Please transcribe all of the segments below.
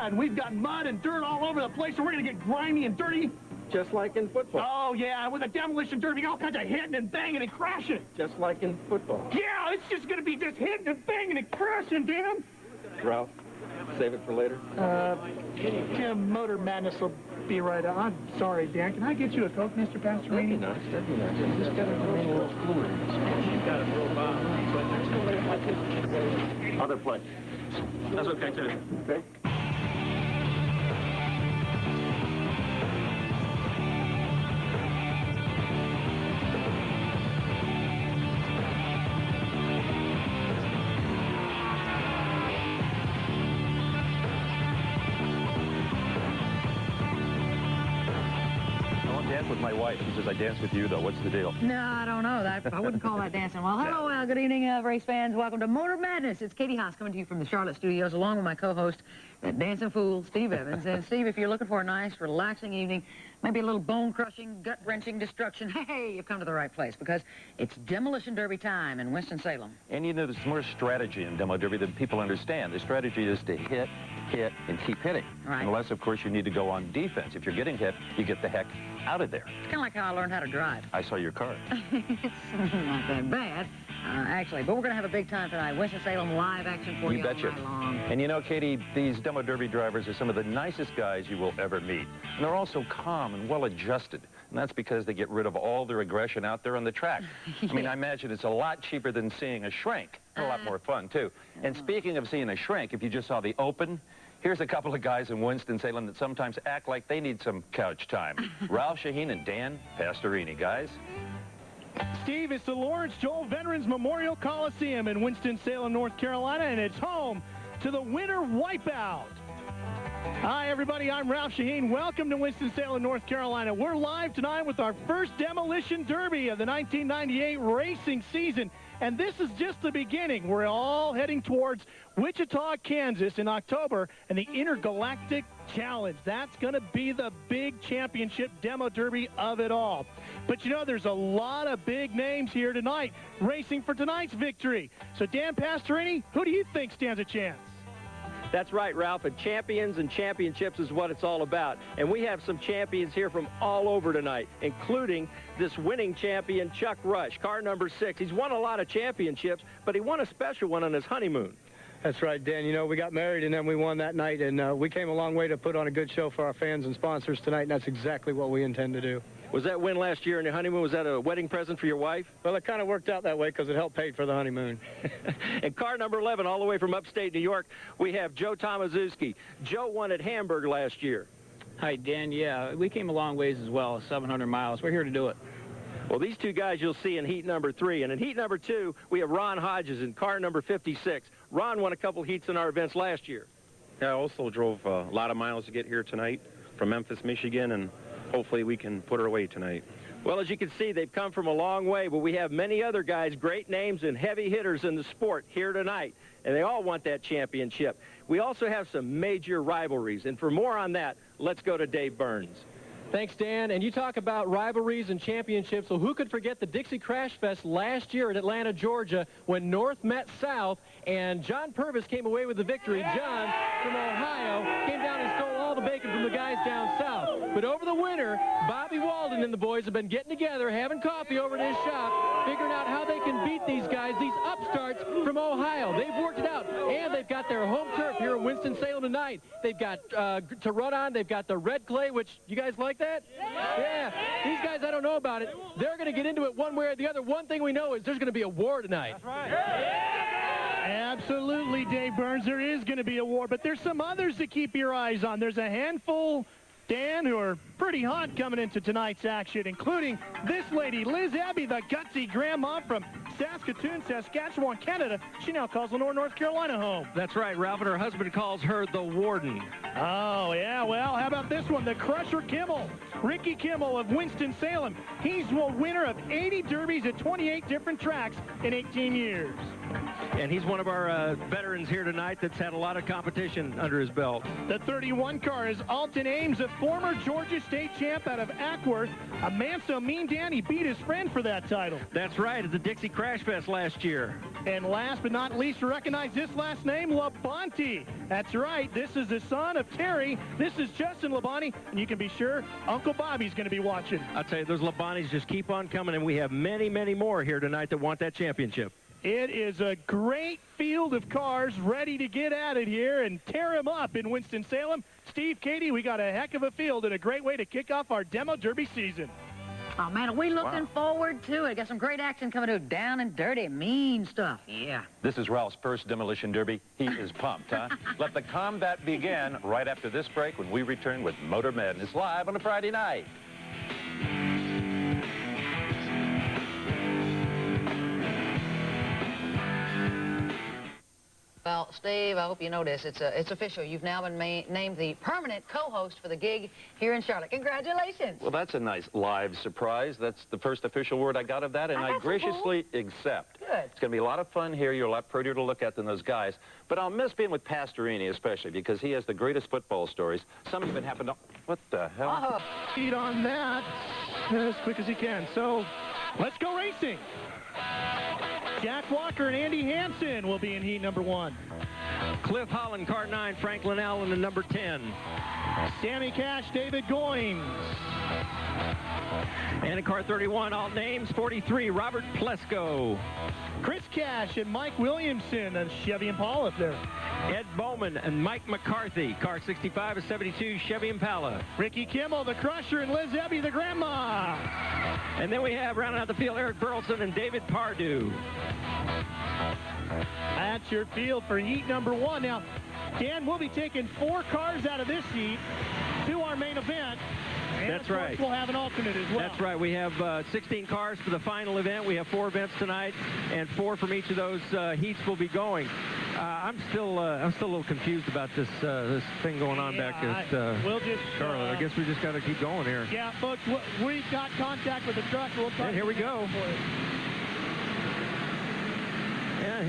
Yeah, and we've got mud and dirt all over the place, so we're going to get grimy and dirty. Just like in football. Oh, yeah, with a demolition derby, all kinds of hitting and banging and crashing. Just like in football. Yeah, it's just going to be just hitting and banging and crashing, Dan. Ralph, save it for later. Tim, Motor Madness will be right on. I'm sorry, Dan. Can I get you a Coke, Mr. Pastorini? That'd be nice. You just got to remain a little fluid. Other play. That's okay, too. Okay. With my wife. She says, I dance with you, though. What's the deal? No, I don't know. I wouldn't call that dancing. Well, hello, good evening, race fans. Welcome to Motor Madness. It's Katie Haas coming to you from the Charlotte studios, along with my co-host, that dancing fool, Steve Evans. And, Steve, if you're looking for a nice, relaxing evening, maybe a little bone-crushing, gut-wrenching destruction, hey, you've come to the right place, because it's Demolition Derby time in Winston-Salem. And, you know, there's more strategy in Demo Derby than people understand. The strategy is to hit, and keep hitting. Right. Unless, of course, you need to go on defense. If you're getting hit, you get the heck out of there. It's kind of like how I learned how to drive. I saw your car. It's not that bad, actually. But we're going to have a big time tonight. Winston-Salem live action for you all betcha. night long. And you know, Katie, these Demo Derby drivers are some of the nicest guys you will ever meet. And they're also calm and well-adjusted. And that's because they get rid of all their aggression out there on the track. Yeah. I mean, I imagine it's a lot cheaper than seeing a shrink. And a lot more fun, too. And speaking of seeing a shrink, if you just saw the Open, here's a couple of guys in Winston-Salem that sometimes act like they need some couch time. Ralph Shaheen and Dan Pastorini, guys. Steve, it's the Lawrence Joel Veterans Memorial Coliseum in Winston-Salem, North Carolina, and it's home to the winter Wipeout. Hi, everybody. I'm Ralph Shaheen. Welcome to Winston-Salem, North Carolina. We're live tonight with our first Demolition Derby of the 1998 racing season. And this is just the beginning. We're all heading towards Wichita, Kansas in October and the Intergalactic Challenge. That's going to be the big championship demo derby of it all. But, you know, there's a lot of big names here tonight racing for tonight's victory. So, Dan Pastorini, who do you think stands a chance? That's right, Ralph. And champions and championships is what it's all about. And we have some champions here from all over tonight, including this winning champion, Chuck Rush, car number 6. He's won a lot of championships, but he won a special one on his honeymoon. That's right, Dan. You know, we got married and then we won that night, and we came a long way to put on a good show for our fans and sponsors tonight, and that's exactly what we intend to do. Was that win last year on your honeymoon, was that a wedding present for your wife? Well, it kind of worked out that way because it helped pay for the honeymoon. And car number 11, all the way from upstate New York, we have Joe Tomaszewski. Joe won at Hamburg last year. Hi, Dan. Yeah, we came a long ways as well, 700 miles. We're here to do it. Well, these two guys you'll see in heat number 3. And in heat number 2, we have Ron Hodges in car number 56. Ron won a couple heats in our events last year. Yeah, I also drove a lot of miles to get here tonight from Memphis, Michigan, and hopefully we can put her away tonight. Well, as you can see, they've come from a long way, but we have many other guys, great names and heavy hitters in the sport here tonight, and they all want that championship. We also have some major rivalries, and for more on that, let's go to Dave Burns. Thanks, Dan. And you talk about rivalries and championships. Well, who could forget the Dixie Crash Fest last year in Atlanta, Georgia, when North met South, and John Purvis came away with the victory. John from Ohio came down and stole all the bacon from the guys down south. But over the winter, Bobby Walden and the boys have been getting together, having coffee over at his shop, figuring out how they can beat these guys, these upstarts from Ohio. They've worked it out, and they've got their home turf here in Winston-Salem tonight. They've got to run on. They've got the red clay, which you guys like that? Yeah. These guys, I don't know about it. They're going to get into it one way or the other. One thing we know is there's going to be a war tonight. That's right. Absolutely, Dave Burns. There is going to be a war, but there's some others to keep your eyes on. There's a handful, Dan, who are pretty hot coming into tonight's action, including this lady, Liz Abbey, the gutsy grandma from Saskatoon, Saskatchewan, Canada. She now calls Lenore, North Carolina home. That's right, Ralph, and her husband calls her the Warden. Oh, yeah, well, how about this one? The Crusher Kimmel, Ricky Kimmel of Winston-Salem. He's a winner of 80 derbies at 28 different tracks in 18 years. And he's one of our veterans here tonight that's had a lot of competition under his belt. The 31 car is Alton Ames, a former Georgia State champ out of Ackworth. A man so mean, Dan, he beat his friend for that title. That's right, at the Dixie Crash Fest last year. And last but not least, recognize this last name, Labonte. That's right. This is the son of Terry. This is Justin Labonte, and you can be sure Uncle Bobby's going to be watching. I'll tell you, those Labontes just keep on coming, and we have many, many more here tonight that want that championship. It is a great field of cars ready to get at it here and tear them up in Winston-Salem. Steve, Katie, we got a heck of a field and a great way to kick off our Demo Derby season. Oh, man, are we looking forward to it? Got some great action coming to down and dirty, mean stuff. Yeah. This is Ralph's first Demolition Derby. He is pumped, huh? Let the combat begin right after this break when we return with Motor Madness live on a Friday night. Well, Steve, I hope you know this. It's official. You've now been named the permanent co-host for the gig here in Charlotte. Congratulations. Well, that's a nice live surprise. That's the first official word I got of that, and I graciously accept. Good. It's going to be a lot of fun here. You're a lot prettier to look at than those guys. But I'll miss being with Pastorini, especially, because he has the greatest football stories. Some even happen to... What the hell? Feed on that as quick as he can. So, let's go racing. Jack Walker and Andy Hansen will be in heat number 1. Cliff Holland, car 9, Franklin Allen in number 10. Sammy Cash, David Goins. And in car 31, all names, 43, Robert Plesko. Chris Cash and Mike Williamson, a Chevy Impala up there. Ed Bowman and Mike McCarthy, car 65 of 72, Chevy Impala. Ricky Kimmel, the Crusher, and Liz Ebby, the Grandma. And then we have, rounding out the field, Eric Burleson and David Pardue. That's your field for heat number 1. Now, Dan, we'll be taking 4 cars out of this heat to our main event. And That's right. We'll have an alternate as well. That's right. We have 16 cars for the final event. We have 4 events tonight, and 4 from each of those heats will be going. I'm still a little confused about this thing going on back at Charlotte. I guess we just got to keep going here. Yeah, folks, we've got contact with the truck. We'll try. And here we go. Yeah,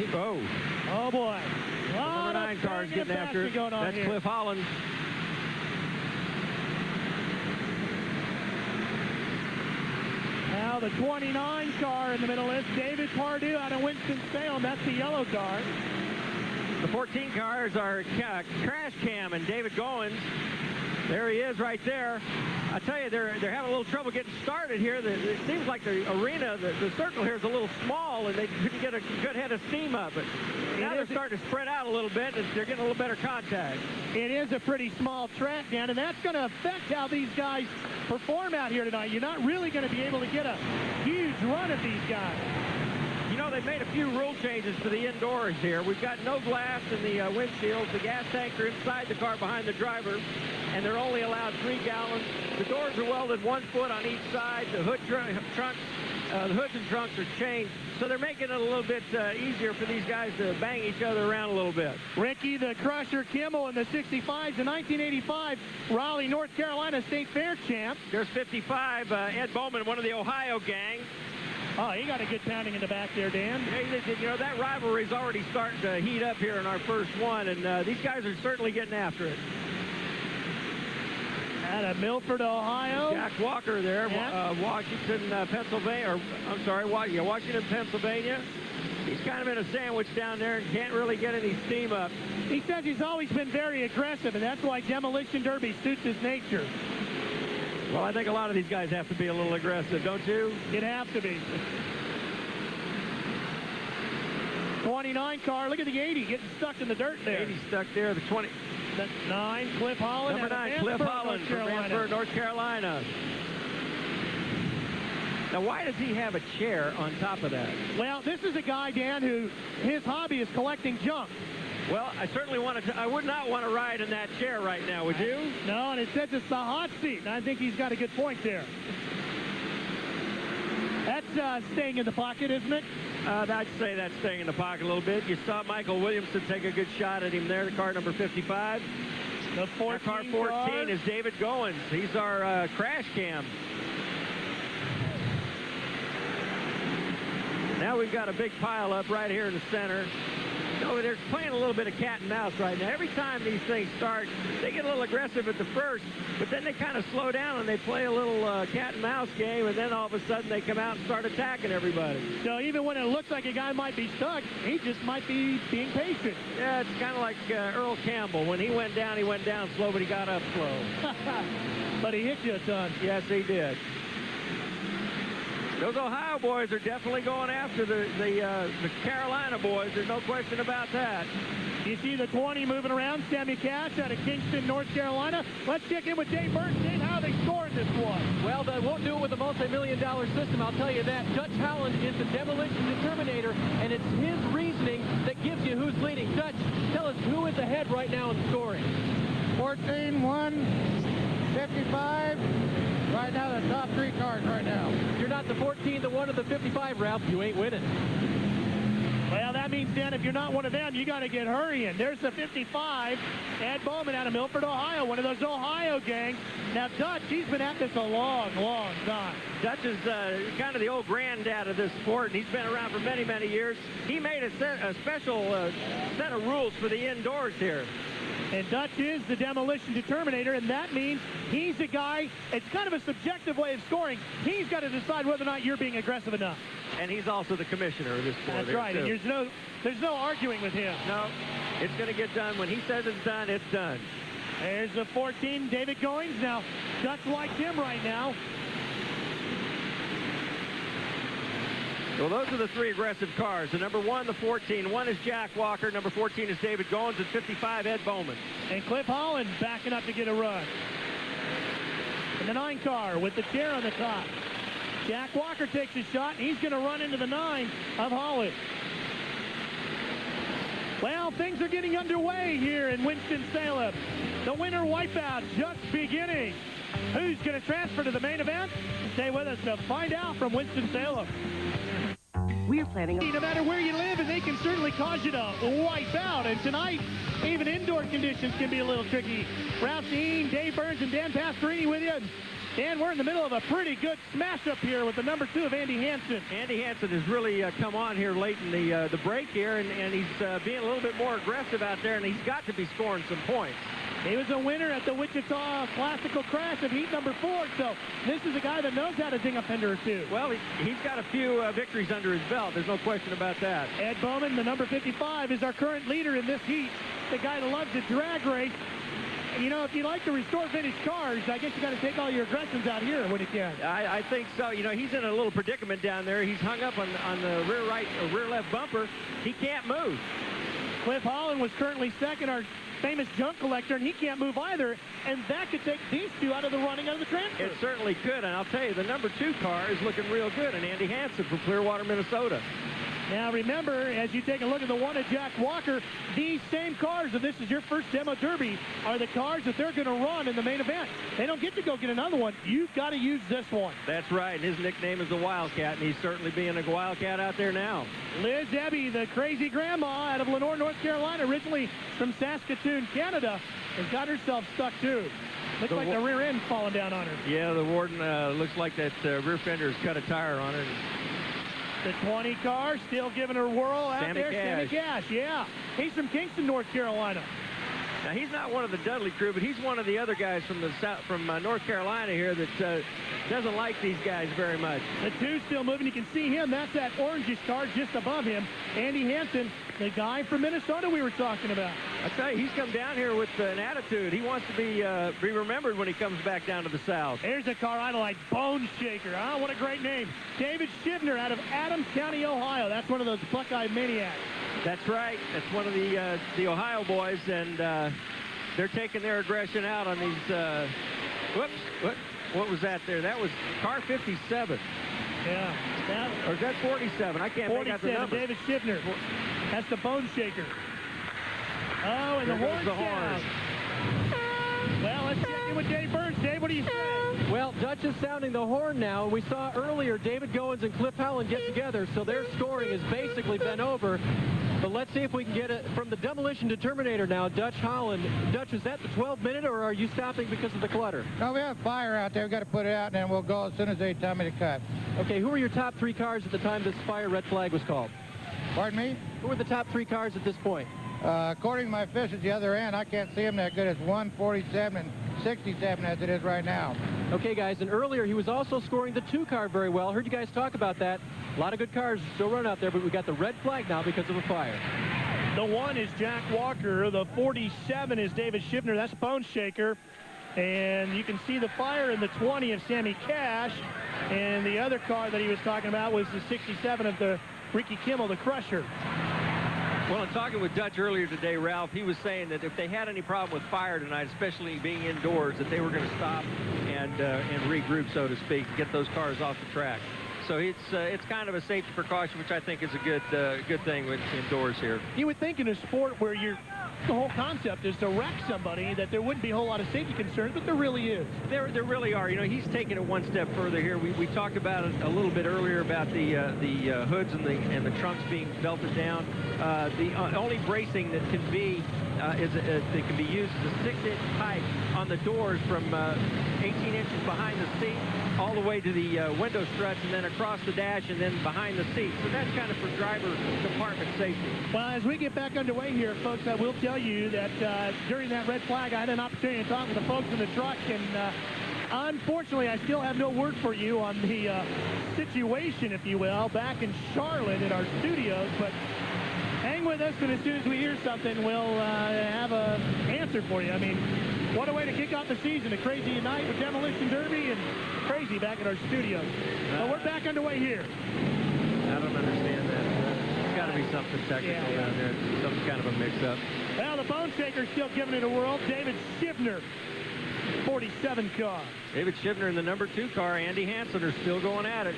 oh boy. Number 9 car's getting after it. That's here. Cliff Holland. Now the 29 car in the middle is David Pardue out of Winston-Salem. That's the yellow car. The 14 cars are Crash Cam and David Goins. There he is right there. I tell you, they're having a little trouble getting started here. It seems like the arena, the circle here is a little small, and they couldn't get a good head of steam up. But now they're starting to spread out a little bit, and they're getting a little better contact. It is a pretty small track, Dan, and that's going to affect how these guys perform out here tonight. You're not really going to be able to get a huge run at these guys. You know, they've made a few rule changes to the indoors here. We've got no glass in the windshields. The gas tanks are inside the car behind the driver, and they're only allowed 3 gallons. The doors are welded 1 foot on each side. The hoods and trunks are changed, so they're making it a little bit easier for these guys to bang each other around a little bit. Ricky the Crusher Kimmel in the 65s, the 1985 Raleigh, North Carolina State Fair champ. There's 55, Ed Bowman, one of the Ohio gang. Oh, he got a good pounding in the back there, Dan. Yeah, you know, that rivalry's already starting to heat up here in our first one, and these guys are certainly getting after it. Out of Milford, Ohio. Jack Walker there, Washington, Pennsylvania. Washington, Pennsylvania. He's kind of in a sandwich down there and can't really get any steam up. He says he's always been very aggressive, and that's why Demolition Derby suits his nature. Well, I think a lot of these guys have to be a little aggressive, don't you? It has to be. 29 car. Look at the 80 getting stuck in the dirt there. 80 stuck there. The 20. That's 9, Cliff Holland. Number 9, Cliff Holland from Mansburg, North Carolina. Now, why does he have a chair on top of that? Well, this is a guy, Dan, who his hobby is collecting junk. Well, I certainly I would not want to ride in that chair right now, would you? No, and it says it's the hot seat, and I think he's got a good point there. That's staying in the pocket, isn't it? I'd say that's staying in the pocket a little bit. You saw Michael Williamson take a good shot at him there, the car number 55. The 14 car 14 is David Goins. He's our crash cam. Now we've got a big pile up right here in the center. So they're playing a little bit of cat and mouse right now. Every time these things start, they get a little aggressive at the first, but then they kind of slow down and they play a little cat and mouse game, and then all of a sudden they come out and start attacking everybody. So even when it looks like a guy might be stuck, he just might be being patient. Yeah, it's kind of like Earl Campbell. When he went down slow, but he got up slow. But he hit you a ton. Yes, he did. Those Ohio boys are definitely going after the Carolina boys. There's no question about that. You see the 20 moving around. Sammy Cash out of Kingston, North Carolina. Let's check in with Dave Burns. Dave, how they scored this one? Well, they won't do it with a multi-million-dollar system, I'll tell you that. Dutch Holland is the demolition determinator, and it's his reasoning that gives you who's leading. Dutch, tell us who is ahead right now in scoring. 14, 1, 55. Right now, the top 3 cars right now. You're not the 14, the 1, or the 55, Ralph. You ain't winning. Well, that means, Dan, if you're not one of them, you got to get hurrying. There's the 55, Ed Bowman out of Milford, Ohio, one of those Ohio gangs. Now, Dutch, he's been at this a long, long time. Dutch is kind of the old granddad of this sport, and he's been around for many, many years. He made a special set of rules for the indoors here. And Dutch is the demolition determinator, and that means he's a guy, it's kind of a subjective way of scoring. He's got to decide whether or not you're being aggressive enough. And he's also the commissioner of this sport. That's right, and there's no arguing with him. No, it's going to get done. When he says it's done, it's done. There's the 14, David Goings. Now, Dutch likes him right now. Well, those are the 3 aggressive cars. The number 1, the 14. 1 is Jack Walker. Number 14 is David Goins. And 55, Ed Bowman. And Cliff Holland backing up to get a run. And the 9 car with the chair on the top. Jack Walker takes a shot, and he's going to run into the 9 of Holland. Well, things are getting underway here in Winston-Salem. The winter wipeout just beginning. Who's going to transfer to the main event? Stay with us to find out from Winston-Salem. We're planning No matter where you live, and they can certainly cause you to wipe out. And tonight, even indoor conditions can be a little tricky. Ralph Shaheen, Dave Burns, and Dan Pastorini with you. Dan, we're in the middle of a pretty good smash-up here with the number 2 of Andy Hansen. Andy Hansen has really come on here late in the break here, and he's being a little bit more aggressive out there, and he's got to be scoring some points. He was a winner at the Wichita Classical Crash of heat number 4, so this is a guy that knows how to ding a fender or two. Well, he's got a few victories under his belt. There's no question about that. Ed Bowman, the number 55, is our current leader in this heat. The guy that loves to drag race. You know, if you like to restore vintage cars, I guess you got to take all your aggressions out here when you can. I think so. You know, he's in a little predicament down there. He's hung up on the rear right or rear left bumper. He can't move. Cliff Holland was currently second, our famous junk collector, and he can't move either, and that could take these 2 out of the running out of the transfer. It certainly could, and I'll tell you, the number 2 car is looking real good, and Andy Hansen from Clearwater, Minnesota. Now remember, as you take a look at the 1 of Jack Walker, these same cars, if this is your first demo derby, are the cars that they're going to run in the main event. They don't get to go get another one. You've got to use this one. That's right. His nickname is the Wildcat, and he's certainly being a Wildcat out there now. Liz Ebby, the crazy grandma out of Lenore, North Carolina, originally from Saskatoon, Canada, has got herself stuck too. Looks like the rear end falling down on her. Yeah, the warden looks like that rear fender has cut a tire on her. The 20 car still giving her a whirl out there. Sammy Cash, yeah. He's from Kingston, North Carolina. Now, he's not one of the Dudley crew, but he's one of the other guys from North Carolina here that doesn't like these guys very much. The 2 still moving. You can see him. That's that orangish car just above him. Andy Hansen, the guy from Minnesota we were talking about. I tell you, he's come down here with an attitude. He wants to be remembered when he comes back down to the South. Here's a car I like, Bone Shaker. Oh, what a great name. David Shivner out of Adams County, Ohio. That's one of those Buckeye maniacs. That's right. That's one of the Ohio boys, and they're taking their aggression out on these. What was that there? That was car 57. Yeah. Or is that 47? I can't make out the number. David Shivner. That's the Bone Shaker. Oh, and the horn sound. Well, let's check in with Dave Burns. Dave, what do you say? Well, Dutch is sounding the horn now. We saw earlier David Goins and Cliff Holland get together, so their scoring has basically been over. But let's see if we can get it from the demolition determinator now, Dutch Holland. Dutch, is that the 12-minute, or are you stopping because of the clutter? No, we have fire out there. We've got to put it out, and then we'll go as soon as they tell me to cut. Okay, who were your top 3 cars at the time this fire red flag was called? Pardon me? Who are the top 3 cars at this point? According to my fish at the other end, I can't see him that good as 147 and 67 as it is right now. Okay, guys, and earlier he was also scoring the 2 car very well. Heard you guys talk about that. A lot of good cars still run out there, but we got the red flag now because of a fire. The 1 is Jack Walker. The 47 is David Schiffner. That's a bone shaker. And you can see the fire in the 20 of Sammy Cash. And the other car that he was talking about was the 67 of the Ricky Kimmel, the Crusher. Well, in talking with Dutch earlier today, Ralph, he was saying that if they had any problem with fire tonight, especially being indoors, that they were going to stop and regroup, so to speak, get those cars off the track. So it's kind of a safety precaution, which I think is a good thing with indoors here. You would think in a sport where the whole concept is to wreck somebody that there wouldn't be a whole lot of safety concerns, but there really is. There really are. You know, he's taking it one step further here. We talked about it a little bit earlier about the hoods and the trunks being belted down. The only bracing that can be that can be used is a 6-inch pipe on the doors from 18 inches behind the seat all the way to the window struts and then across the dash and then behind the seat. So that's kind of for driver compartment safety. Well, as we get back underway here, folks, I will tell you that during that red flag, I had an opportunity to talk with the folks in the truck, and unfortunately, I still have no word for you on the situation, if you will, back in Charlotte at our studios, but hang with us, and as soon as we hear something, we'll have an answer for you. I mean, what a way to kick off the season, a crazy night with Demolition Derby and crazy back at our studios. But we're back underway here. I don't understand that. There's got to be something technical down there, some kind of a mix-up. Well, the bone shaker's still giving it a whirl. David Schiffner, 47 car. David Schiffner in the number 2 car. Andy Hansen are still going at it.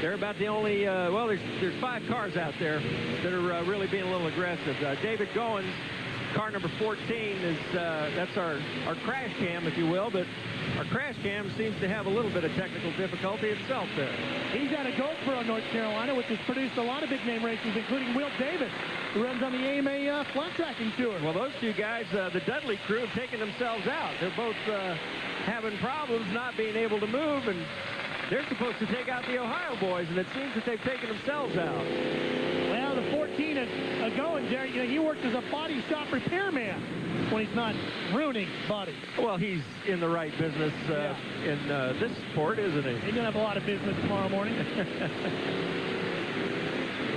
They're about the only, well, there's 5 cars out there that are really being a little aggressive. David Goins, car number 14, is that's our crash cam, if you will, but our crash cam seems to have a little bit of technical difficulty itself there. He's out of Goldsboro, North Carolina, which has produced a lot of big-name races, including Will Davis, who runs on the AMA flat tracking tour. Well, those 2 guys, the Dudley crew, have taken themselves out. They're both having problems not being able to move, and they're supposed to take out the Ohio boys, and it seems that they've taken themselves out. Well, the 14 is going there. You know, he works as a body shop repairman when he's not ruining bodies. Well, he's in the right business in this sport, isn't he? He's going to have a lot of business tomorrow morning.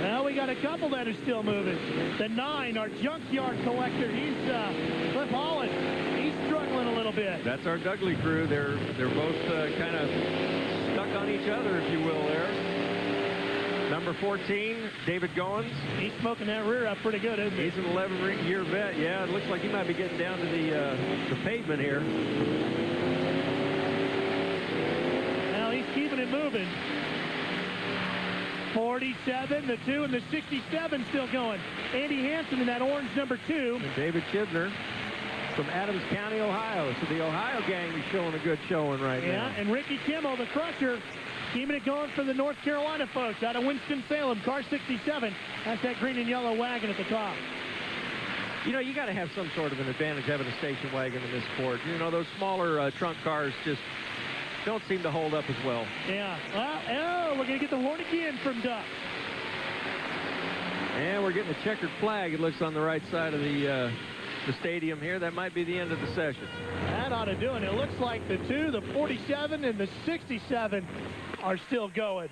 Well, we got a couple that are still moving. The 9, our junkyard collector, he's Cliff Holland. He's struggling a little bit. That's our Dudley crew. They're both kind of stuck on each other, if you will, there. Number 14, David Goins. He's smoking that rear up pretty good, isn't he? He's an 11-year vet. Yeah, it looks like he might be getting down to the pavement here. Now he's keeping it moving. 47, the 2, and the 67 still going. Andy Hansen in that orange number 2. And David Schiffner from Adams County, Ohio. So the Ohio gang is showing a good showing right now. Yeah, and Ricky Kimmel, the Crusher, keeping it going for the North Carolina folks out of Winston-Salem, car 67. That's that green and yellow wagon at the top. You know, you got to have some sort of an advantage having a station wagon in this sport. You know, those smaller trunk cars just don't seem to hold up as well. Yeah. Well, we're going to get the horn again from Duck. And we're getting a checkered flag, it looks, on the right side of the stadium here. That might be the end of the session. That ought to do it. It looks like the 2, the 47, and the 67 are still going.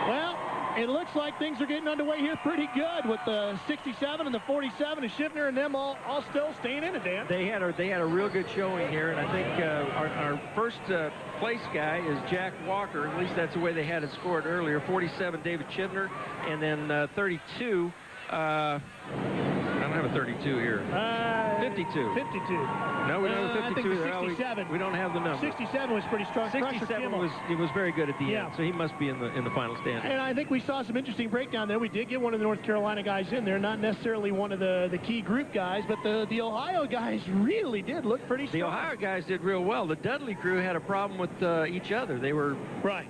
Well, it looks like things are getting underway here pretty good with the 67 and the 47 and Schiffner and them all still staying in it, Dan. They had a real good showing here, and I think our first place guy is Jack Walker. At least that's the way they had it scored earlier. 47, David Schiffner, and then 32. I don't have a 32 here. 52. 52. No, we don't have a 52. I think 67. We don't have the number. 67 was pretty strong. 67 was very good at the end, so he must be in the final stand. And I think we saw some interesting breakdown there. We did get one of the North Carolina guys in there, not necessarily one of the key group guys, but the Ohio guys really did look pretty strong. The Ohio guys did real well. The Dudley crew had a problem with each other. They were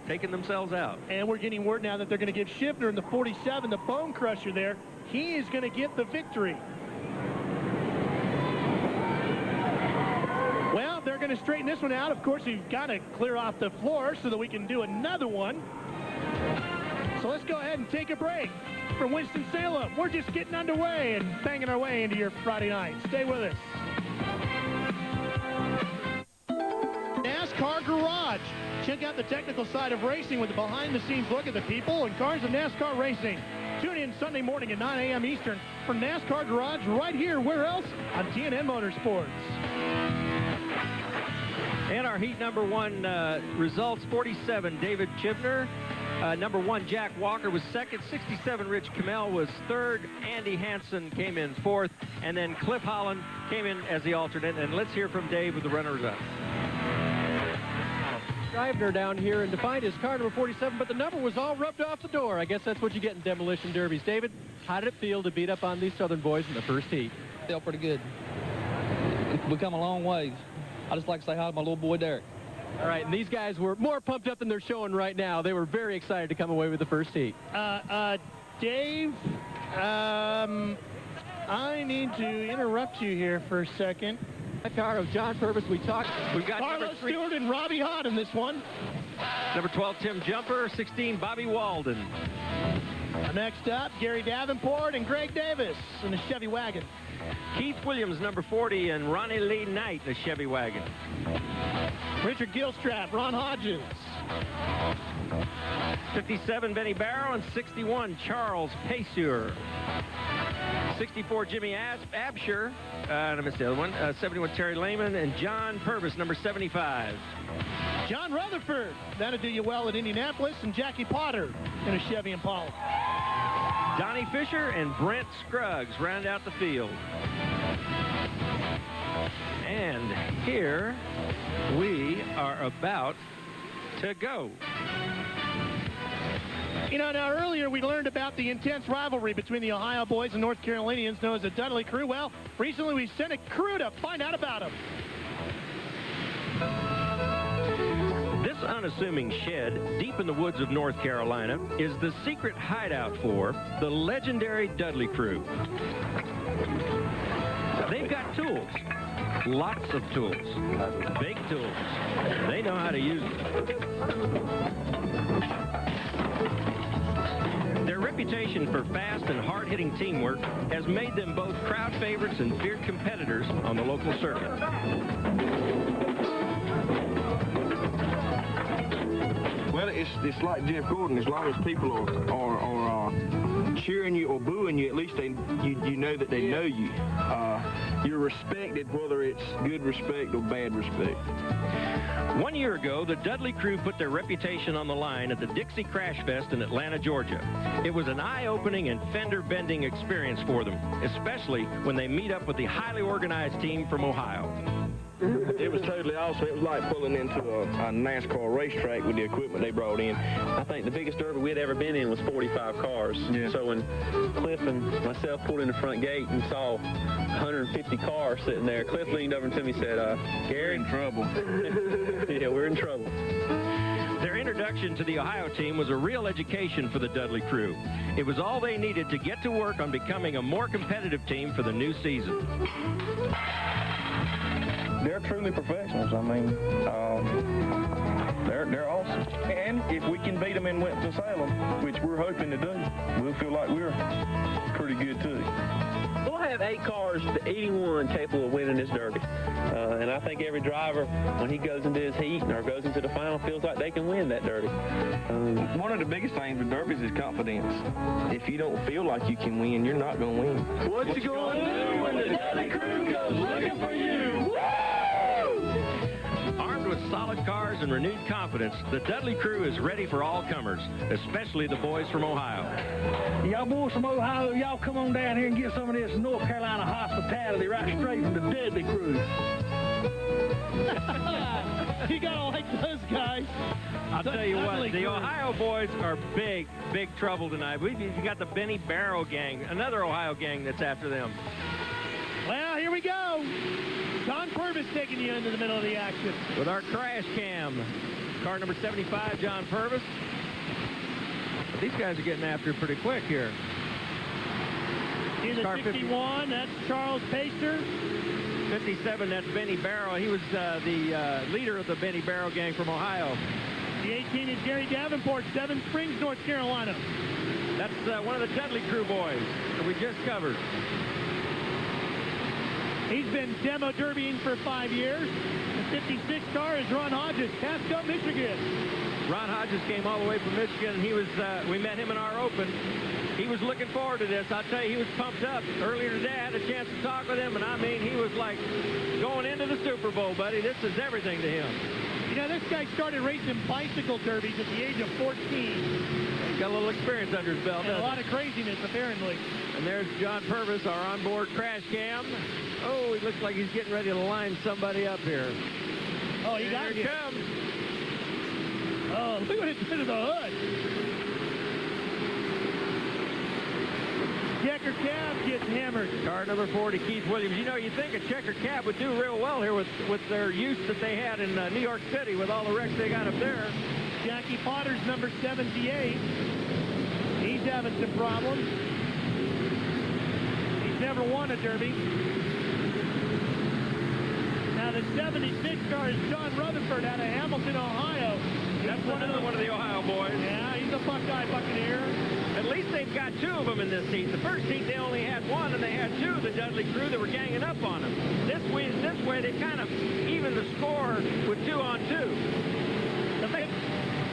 taking themselves out. And we're getting word now that they're going to give Schiffner in the 47, the Bone Crusher there. He is going to get the victory. Well, they're going to straighten this one out. Of course, you've got to clear off the floor so that we can do another one. So let's go ahead and take a break. From Winston-Salem, we're just getting underway and banging our way into your Friday night. Stay with us. NASCAR Garage. Check out the technical side of racing with a behind-the-scenes look at the people and cars of NASCAR racing. Tune in Sunday morning at 9 a.m. Eastern for NASCAR Garage right here. Where else? On TNN Motorsports. And our heat number 1 results, 47, David Chibner. Number 1, Jack Walker was second. 67, Rich Kamel was third. Andy Hansen came in fourth. And then Cliff Holland came in as the alternate. And let's hear from Dave with the runners-up. Driving down here and to find his car, number 47, but the number was all rubbed off the door. I guess that's what you get in demolition derbies. David, how did it feel to beat up on these Southern boys in the first heat? Felt pretty good. We've come a long ways. I just like to say hi to my little boy, Derek. All right, and these guys were more pumped up than they're showing right now. They were very excited to come away with the first heat. Dave, I need to interrupt you here for a second. The car of John Purvis, we've got Carlos Stewart and Robbie Hott in this one. Number 12, Tim Jumper. 16, Bobby Walden. Next up, Gary Davenport and Greg Davis in the Chevy wagon. Keith Williams, number 40, and Ronnie Lee Knight in the Chevy wagon. Richard Gilstrap, Ron Hodges. 57, Benny Barrow, and 61, Charles Payseur. 64, Jimmy Absher. I missed the other one. 71, Terry Lehman, and John Purvis, number 75. John Rutherford. That'll do you well at Indianapolis. And Jackie Potter in a Chevy Impala. Donnie Fisher and Brent Scruggs round out the field. And here we are about to go. You know, now earlier we learned about the intense rivalry between the Ohio boys and North Carolinians known as the Dudley crew. Well, recently we sent a crew to find out about them. This unassuming shed deep in the woods of North Carolina is the secret hideout for the legendary Dudley crew. They've got tools. Lots of tools. Big tools. They know how to use them. Their reputation for fast and hard-hitting teamwork has made them both crowd favorites and feared competitors on the local circuit. Well, it's like Jeff Gordon. As long as people are cheering you or booing you, at least you know that they know you. You're respected, whether it's good respect or bad respect. 1 year ago, the Dudley crew put their reputation on the line at the Dixie Crash Fest in Atlanta, Georgia. It was an eye-opening and fender-bending experience for them, especially when they meet up with the highly organized team from Ohio. It was totally awesome. It was like pulling into a NASCAR racetrack with the equipment they brought in. I think the biggest derby we had ever been in was 45 cars. Yeah. So when Cliff and myself pulled in the front gate and saw 150 cars sitting there, Cliff leaned over to me and said, Gary, we're in trouble. Yeah, we're in trouble. Their introduction to the Ohio team was a real education for the Dudley crew. It was all they needed to get to work on becoming a more competitive team for the new season. They're truly professionals. I mean, they're awesome. And if we can beat them in Winston-Salem, which we're hoping to do, we'll feel like we're pretty good too. We'll have 8 cars to 81 capable of winning this derby. And I think every driver, when he goes into his heat or goes into the final, feels like they can win that derby. One of the biggest things with derbies is confidence. If you don't feel like you can win, you're not going to win. What you going to do when the Dudley crew comes looking for you? Armed with solid cars and renewed confidence, the Dudley crew is ready for all comers, especially the boys from Ohio. Y'all boys from Ohio, y'all come on down here and get some of this North Carolina hospitality right straight from the Dudley crew. You gotta like those guys. I'll tell you what, the Ohio boys are big trouble tonight. You got the Benny Barrow gang, another Ohio gang that's after them. Well, here we go. John Purvis taking you into the middle of the action. With our crash cam. Car number 75, John Purvis. But these guys are getting after it pretty quick here. In the 61, that's Charles Pacer. 57, that's Benny Barrow. He was the leader of the Benny Barrow gang from Ohio. The 18 is Gary Davenport, Seven Springs, North Carolina. That's one of the Dudley crew boys that we just covered. He's been demo derbying for 5 years. The 56 car is Ron Hodges, Casco, Michigan. Ron Hodges came all the way from Michigan, and he was, we met him in our open. He was looking forward to this. I'll tell you, he was pumped up. Earlier today, I had a chance to talk with him, and I mean, he was like going into the Super Bowl, buddy. This is everything to him. You know, this guy started racing bicycle derbies at the age of 14. He's got a little experience under his belt. And a lot of craziness, apparently. And there's John Purvis, our onboard crash cam. Oh, he looks like he's getting ready to line somebody up here. Oh, he got it. Here it comes. Oh, look what it did to the hood. Checker cab gets hammered. Car number 40, Keith Williams. You know, you think a checker cab would do real well here with their use that they had in New York City with all the wrecks they got up there. Jackie Potter's number 78. He's having some problems. He's never won a derby. Now the 76 car is John Rutherford out of Hamilton, Ohio. That's one of the Ohio boys. Yeah, he's a Buckeye Buccaneer. At least they've got 2 of them in this heat. The first heat they only had 1, and they had 2 of the Dudley crew that were ganging up on them. This way they kind of even the score with 2 on 2.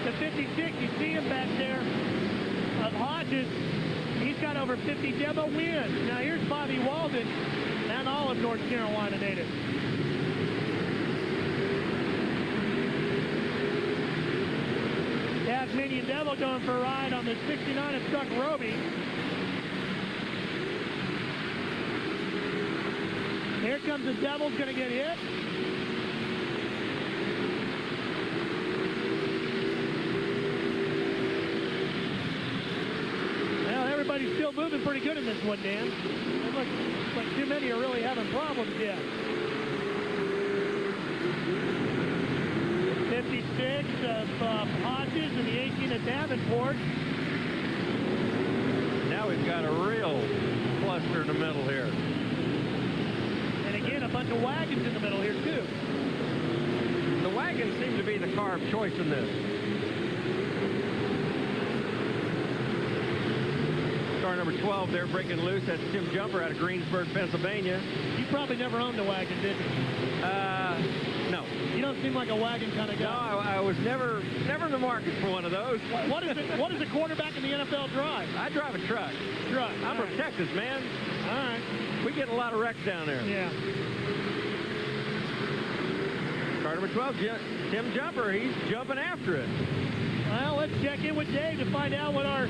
The 56, you see him back there, of Hodges. He's got over 50 demo wins. Now here's Bobby Walden, Mount Olive, North Carolina native. Tasmanian Devil going for a ride on the 69 of Chuck Roby. Here comes the Devil's going to get hit. Well, everybody's still moving pretty good in this one, Dan. It looks like too many are really having problems yet. 56 of Hodges and the 18 of Davenport. Now we've got a real cluster in the middle here. And again, a bunch of wagons in the middle here, too. The wagons seem to be the car of choice in this. Car number 12 there breaking loose. That's Tim Jumper out of Greensburg, Pennsylvania. You probably never owned a wagon, did you? No. You don't seem like a wagon kind of guy. No, I was never in the market for one of those. What does a quarterback in the NFL drive? I drive a truck. Truck. I'm from Texas, man. All right. We get a lot of wrecks down there. Yeah. Car number 12, Tim Jumper. He's jumping after it. Well, let's check in with Dave to find out what our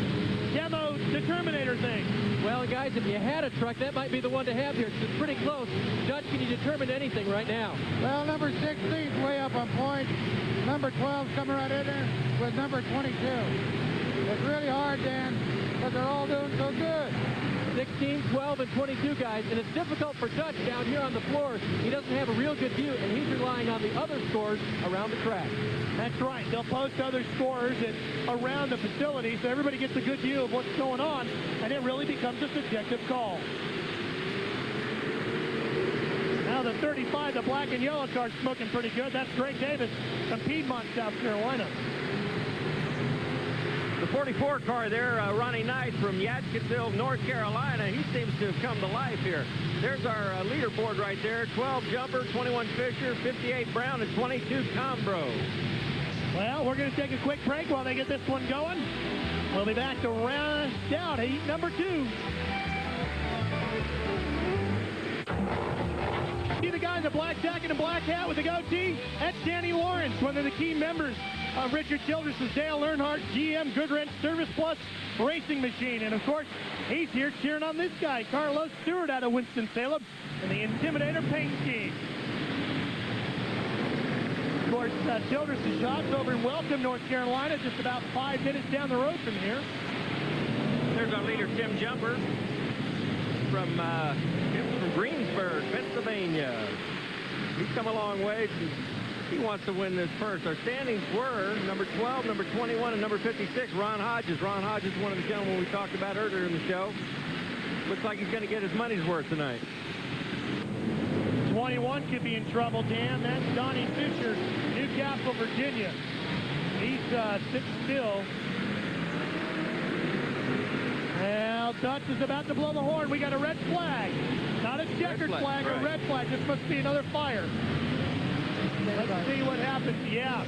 demo determinator thinks. Well, guys, if you had a truck, that might be the one to have here. It's pretty close. Judge, can you determine anything right now? Well, number 16's way up on point. Number 12's coming right in there with number 22. It's really hard, Dan, but they're all doing so good. 16, 12, and 22 guys, and it's difficult for Dutch down here on the floor. He doesn't have a real good view, and he's relying on the other scores around the track. That's right. They'll post other scores around the facility so everybody gets a good view of what's going on, and it really becomes a subjective call. Now the 35, the black and yellow car, smoking pretty good. That's Greg Davis from Piedmont, South Carolina. The 44 car there, Ronnie Knight from Yadkinsville, North Carolina. He seems to have come to life here. There's our leaderboard right there. 12 Jumper, 21 Fisher, 58 Brown, and 22 Combro. Well, we're going to take a quick break while they get this one going. We'll be back to round out heat number 2. See the guy in the black jacket and black hat with the goatee? That's Danny Lawrence, one of the key members of Richard Childress' Dale Earnhardt GM Goodwrench Service Plus Racing Machine. And, of course, he's here cheering on this guy, Carlos Stewart out of Winston-Salem, and the Intimidator paint scheme. Of course, Childress' shop's over in Welcome, North Carolina, just about 5 minutes down the road from here. There's our leader, Tim Jumper, from Greensburg, Pennsylvania. He's come a long way. He wants to win this first. Our standings were number 12, number 21, and number 56, Ron Hodges. Ron Hodges, one of the gentlemen we talked about earlier in the show. Looks like he's going to get his money's worth tonight. 21 could be in trouble, Dan. That's Donnie Fisher, Newcastle, Virginia. He's sitting still. Now Dutch is about to blow the horn. We got a red flag. Not a checkered flag, a red flag. This must be another fire. Let's see what happens. Yeah.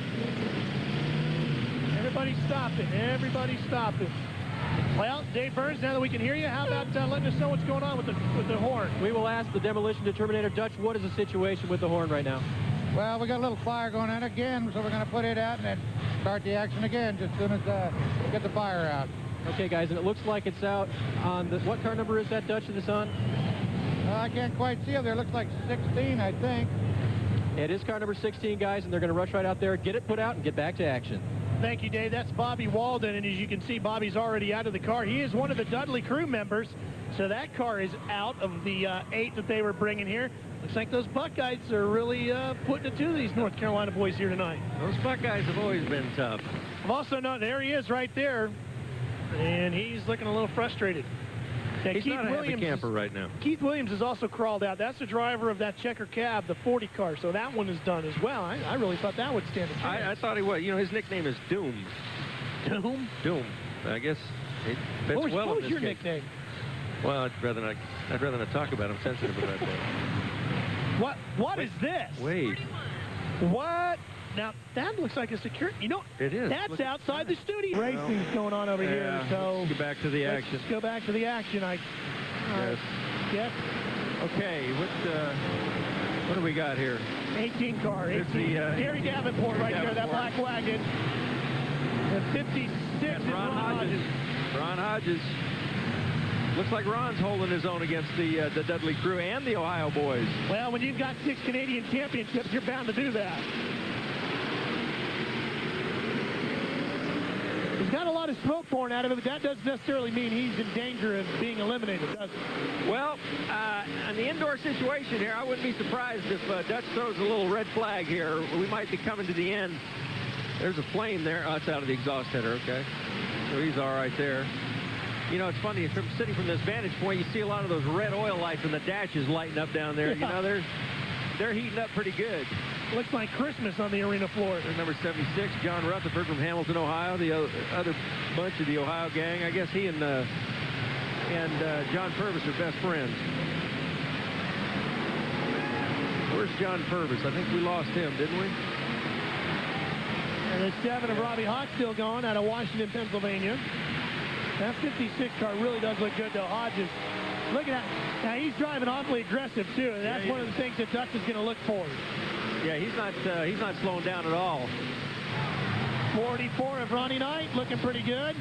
Everybody stopping. Everybody stopping. Well, Dave Burns, now that we can hear you, how about letting us know what's going on with the horn? We will ask the Demolition Determinator. Dutch, what is the situation with the horn right now? Well, we got a little fire going on again, so we're going to put it out and then start the action again just as soon as we get the fire out. Okay, guys, and it looks like it's out on the... What car number is that, Dutch, that it's on? I can't quite see it there. It looks like 16, I think. It is car number 16, guys, and they're going to rush right out there, get it put out, and get back to action. Thank you, Dave. That's Bobby Walden, and as you can see, Bobby's already out of the car. He is one of the Dudley crew members, so that car is out of the 8 that they were bringing here. Looks like those Buckeyes are really putting it to these North Carolina boys here tonight. Those Buckeyes have always been tough. I've also known, there he is right there, and he's looking a little frustrated. Yeah, He's not a happy camper right now. Keith Williams has also crawled out. That's the driver of that checker cab, the 40 car, so that one is done as well. I really thought that would stand a chance. I thought he would. You know, his nickname is Doom. Doom? Doom. I guess it fits well what was in your this case. nickname? Well, I'd rather not talk about it. I'm sensitive about that. What is this? Wait. What? Now, that looks like a security. You know, it is. That's outside the studio. Racing's going on over here, so... Let's get back to the action. Let's go back to the action. Yes. Yes. Okay, what do we got here? 18 car. 18. Gary Davenport right there, that black wagon. The 56 is Ron Hodges. Ron Hodges. Looks like Ron's holding his own against the Dudley crew and the Ohio boys. Well, when you've got 6 Canadian championships, you're bound to do that. He's got a lot of smoke pouring out of him, but that doesn't necessarily mean he's in danger of being eliminated, does it? Well, in the indoor situation here, I wouldn't be surprised if Dutch throws a little red flag here. We might be coming to the end. There's a flame there. Oh, it's out of the exhaust header, okay. So he's all right there. You know, it's funny, from sitting from this vantage point, you see a lot of those red oil lights and the dashes lighting up down there. Yeah. You know, they're heating up pretty good. Looks like Christmas on the arena floor. There's number 76, John Rutherford from Hamilton, Ohio, the other bunch of the Ohio gang. I guess he and John Purvis are best friends. Where's John Purvis? I think we lost him, didn't we? And the 7 of Robbie Hawk still going out of Washington, Pennsylvania. That 56 car really does look good, though. Hodges, look at that. Now, he's driving awfully aggressive, too, and that's one of the things that Dutch is going to look for. Yeah, he's not slowing down at all. 44 of Ronnie Knight, looking pretty good.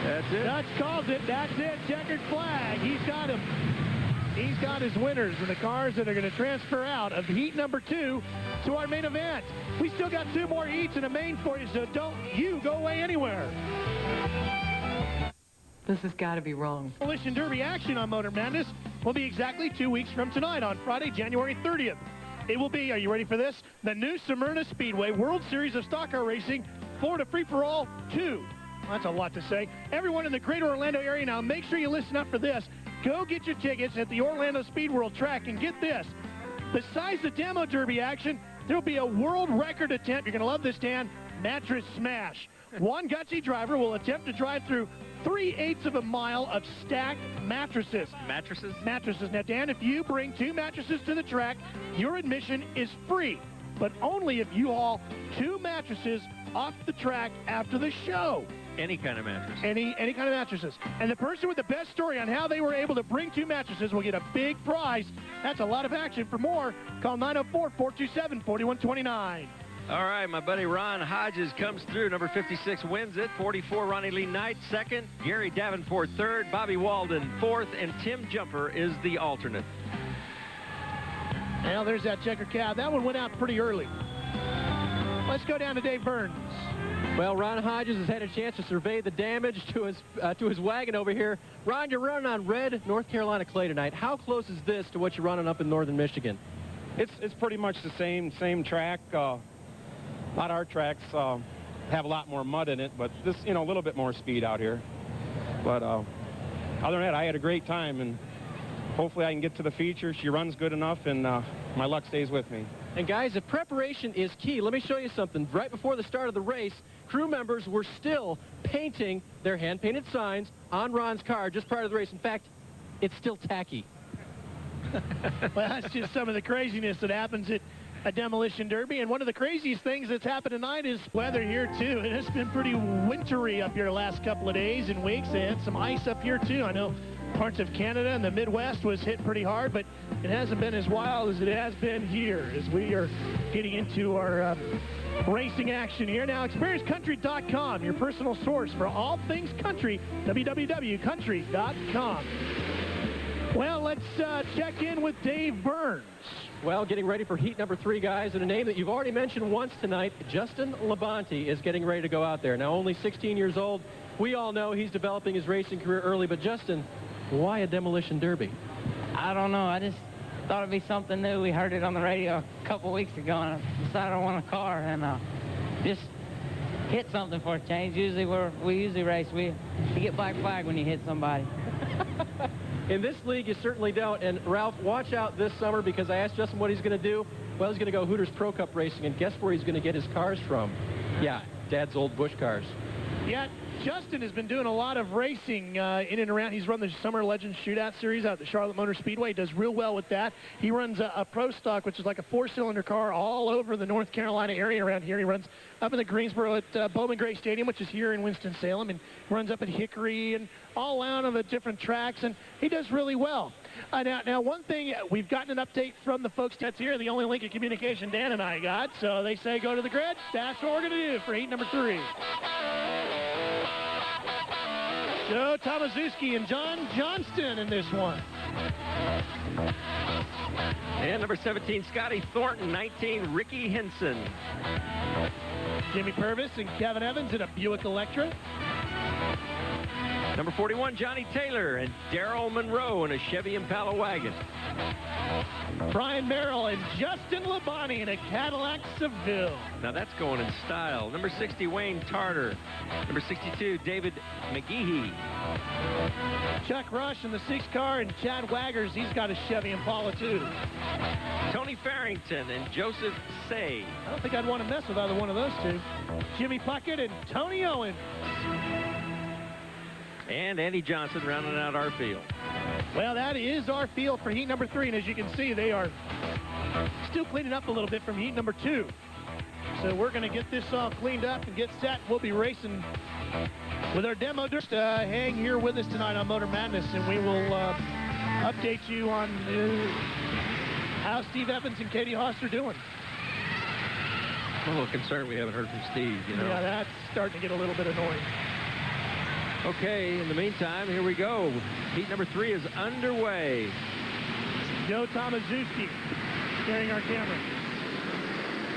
That's it. Dutch calls it. That's it. Checkered flag. He's got him. He's got his winners in the cars that are going to transfer out of heat number 2 to our main event. We still got 2 more heats in the main for you, so don't you go away anywhere. This has got to be wrong. Demolition Derby action on Motor Madness will be exactly 2 weeks from tonight on Friday, January 30th. It will be, are you ready for this? The new Smyrna Speedway World Series of Stock Car Racing Florida Free-for-All 2. That's a lot to say. Everyone in the greater Orlando area now, make sure you listen up for this. Go get your tickets at the Orlando Speed World track, and get this. Besides the Demo Derby action, there will be a world record attempt. You're going to love this, Dan. Mattress smash. One gutsy driver will attempt to drive through 3/8 of a mile of stacked mattresses. Mattresses? Mattresses. Now, Dan, if you bring 2 mattresses to the track, your admission is free, but only if you haul 2 mattresses off the track after the show. Any kind of mattress. Any kind of mattresses. And the person with the best story on how they were able to bring 2 mattresses will get a big prize. That's a lot of action. For more, call 904-427-4129. All right, my buddy Ron Hodges comes through. Number 56 wins it. 44, Ronnie Lee Knight, 2nd. Gary Davenport, 3rd. Bobby Walden, 4th. And Tim Jumper is the alternate. Now, there's that checker cab. That one went out pretty early. Let's go down to Dave Burns. Well, Ron Hodges has had a chance to survey the damage to his wagon over here. Ron, you're running on red North Carolina clay tonight. How close is this to what you're running up in northern Michigan? It's pretty much the same track. A lot of our tracks have a lot more mud in it, but this, a little bit more speed out here. But other than that, I had a great time, and hopefully I can get to the feature. She runs good enough, and my luck stays with me. And guys, if preparation is key, let me show you something. Right before the start of the race, crew members were still painting their hand-painted signs on Ron's car just prior to the race. In fact, it's still tacky. Well, that's just some of the craziness that happens at a demolition derby. And one of the craziest things that's happened tonight is weather here, too. And it's been pretty wintry up here the last couple of days and weeks. They had some ice up here, too. I know parts of Canada and the Midwest was hit pretty hard, but it hasn't been as wild as it has been here as we are getting into our racing action here. Now, ExperienceCountry.com, your personal source for all things country, www.country.com. Well, let's check in with Dave Burns. Well, getting ready for heat number 3, guys, and a name that you've already mentioned once tonight, Justin Labonte is getting ready to go out there. Now, only 16 years old. We all know he's developing his racing career early, but Justin, why a demolition derby? I don't know. I just thought it'd be something new. We heard it on the radio a couple weeks ago, and I decided I want a car and just hit something for a change. Usually we usually race. You get black flag when you hit somebody. In this league, you certainly don't. And Ralph, watch out this summer, because I asked Justin what he's going to do. Well, he's going to go Hooters Pro Cup racing, and guess where he's going to get his cars from? Yeah, Dad's old Busch cars. Yeah, Justin has been doing a lot of racing in and around. He's run the Summer Legends Shootout Series out at the Charlotte Motor Speedway. He does real well with that. He runs a Pro Stock, which is like a 4-cylinder car all over the North Carolina area around here. He runs up in the Greensboro at Bowman Gray Stadium, which is here in Winston-Salem, and runs up at Hickory and all around on the different tracks, and he does really well. Now, one thing, we've gotten an update from the folks that's here, the only link of communication Dan and I got, so they say go to the grid. That's what we're going to do for heat number 3. Joe Tomaszewski and John Johnston in this one. And number 17, Scotty Thornton. 19, Ricky Henson. Jimmy Purvis and Kevin Evans in a Buick Electra. Number 41, Johnny Taylor and Darrell Monroe in a Chevy Impala wagon. Brian Merrill and Justin Labonte in a Cadillac Seville. Now that's going in style. Number 60, Wayne Tarter. Number 62, David McGehee. Chuck Rush in the 6 car, and Chad Waggers, he's got a Chevy Impala too. Tony Farrington and Joseph Say. I don't think I'd want to mess with either one of those two. Jimmy Puckett and Tony Owens. And Andy Johnson rounding out our field. Well, that is our field for heat number 3, and as you can see, they are still cleaning up a little bit from heat number 2. So we're going to get this all cleaned up and get set. We'll be racing with our demo. Just hang here with us tonight on Motor Madness, and we will update you on how Steve Evans and Katie Haas are doing. I'm a little concerned we haven't heard from Steve, you know. Yeah, that's starting to get a little bit annoying. Okay, in the meantime, here we go. Heat number 3 is underway. Joe Tomaszewski carrying our camera.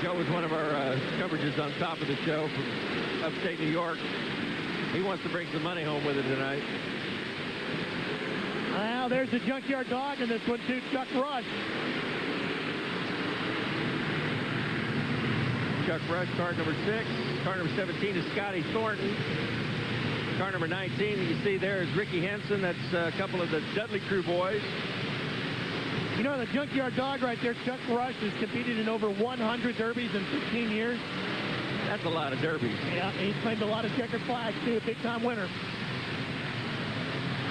Joe was one of our coverages on top of the show from upstate New York. He wants to bring some money home with him tonight. Now there's the Junkyard Dog in this one too, Chuck Rush. Chuck Rush, car number 6. Car number 17 is Scotty Thornton. Car number 19, you see there is Ricky Henson. That's a couple of the Dudley crew boys. You know, the Junkyard Dog right there, Chuck Rush, has competed in over 100 derbies in 15 years. That's a lot of derbies. Yeah, he's claimed a lot of checkered flags, too. Big-time winner.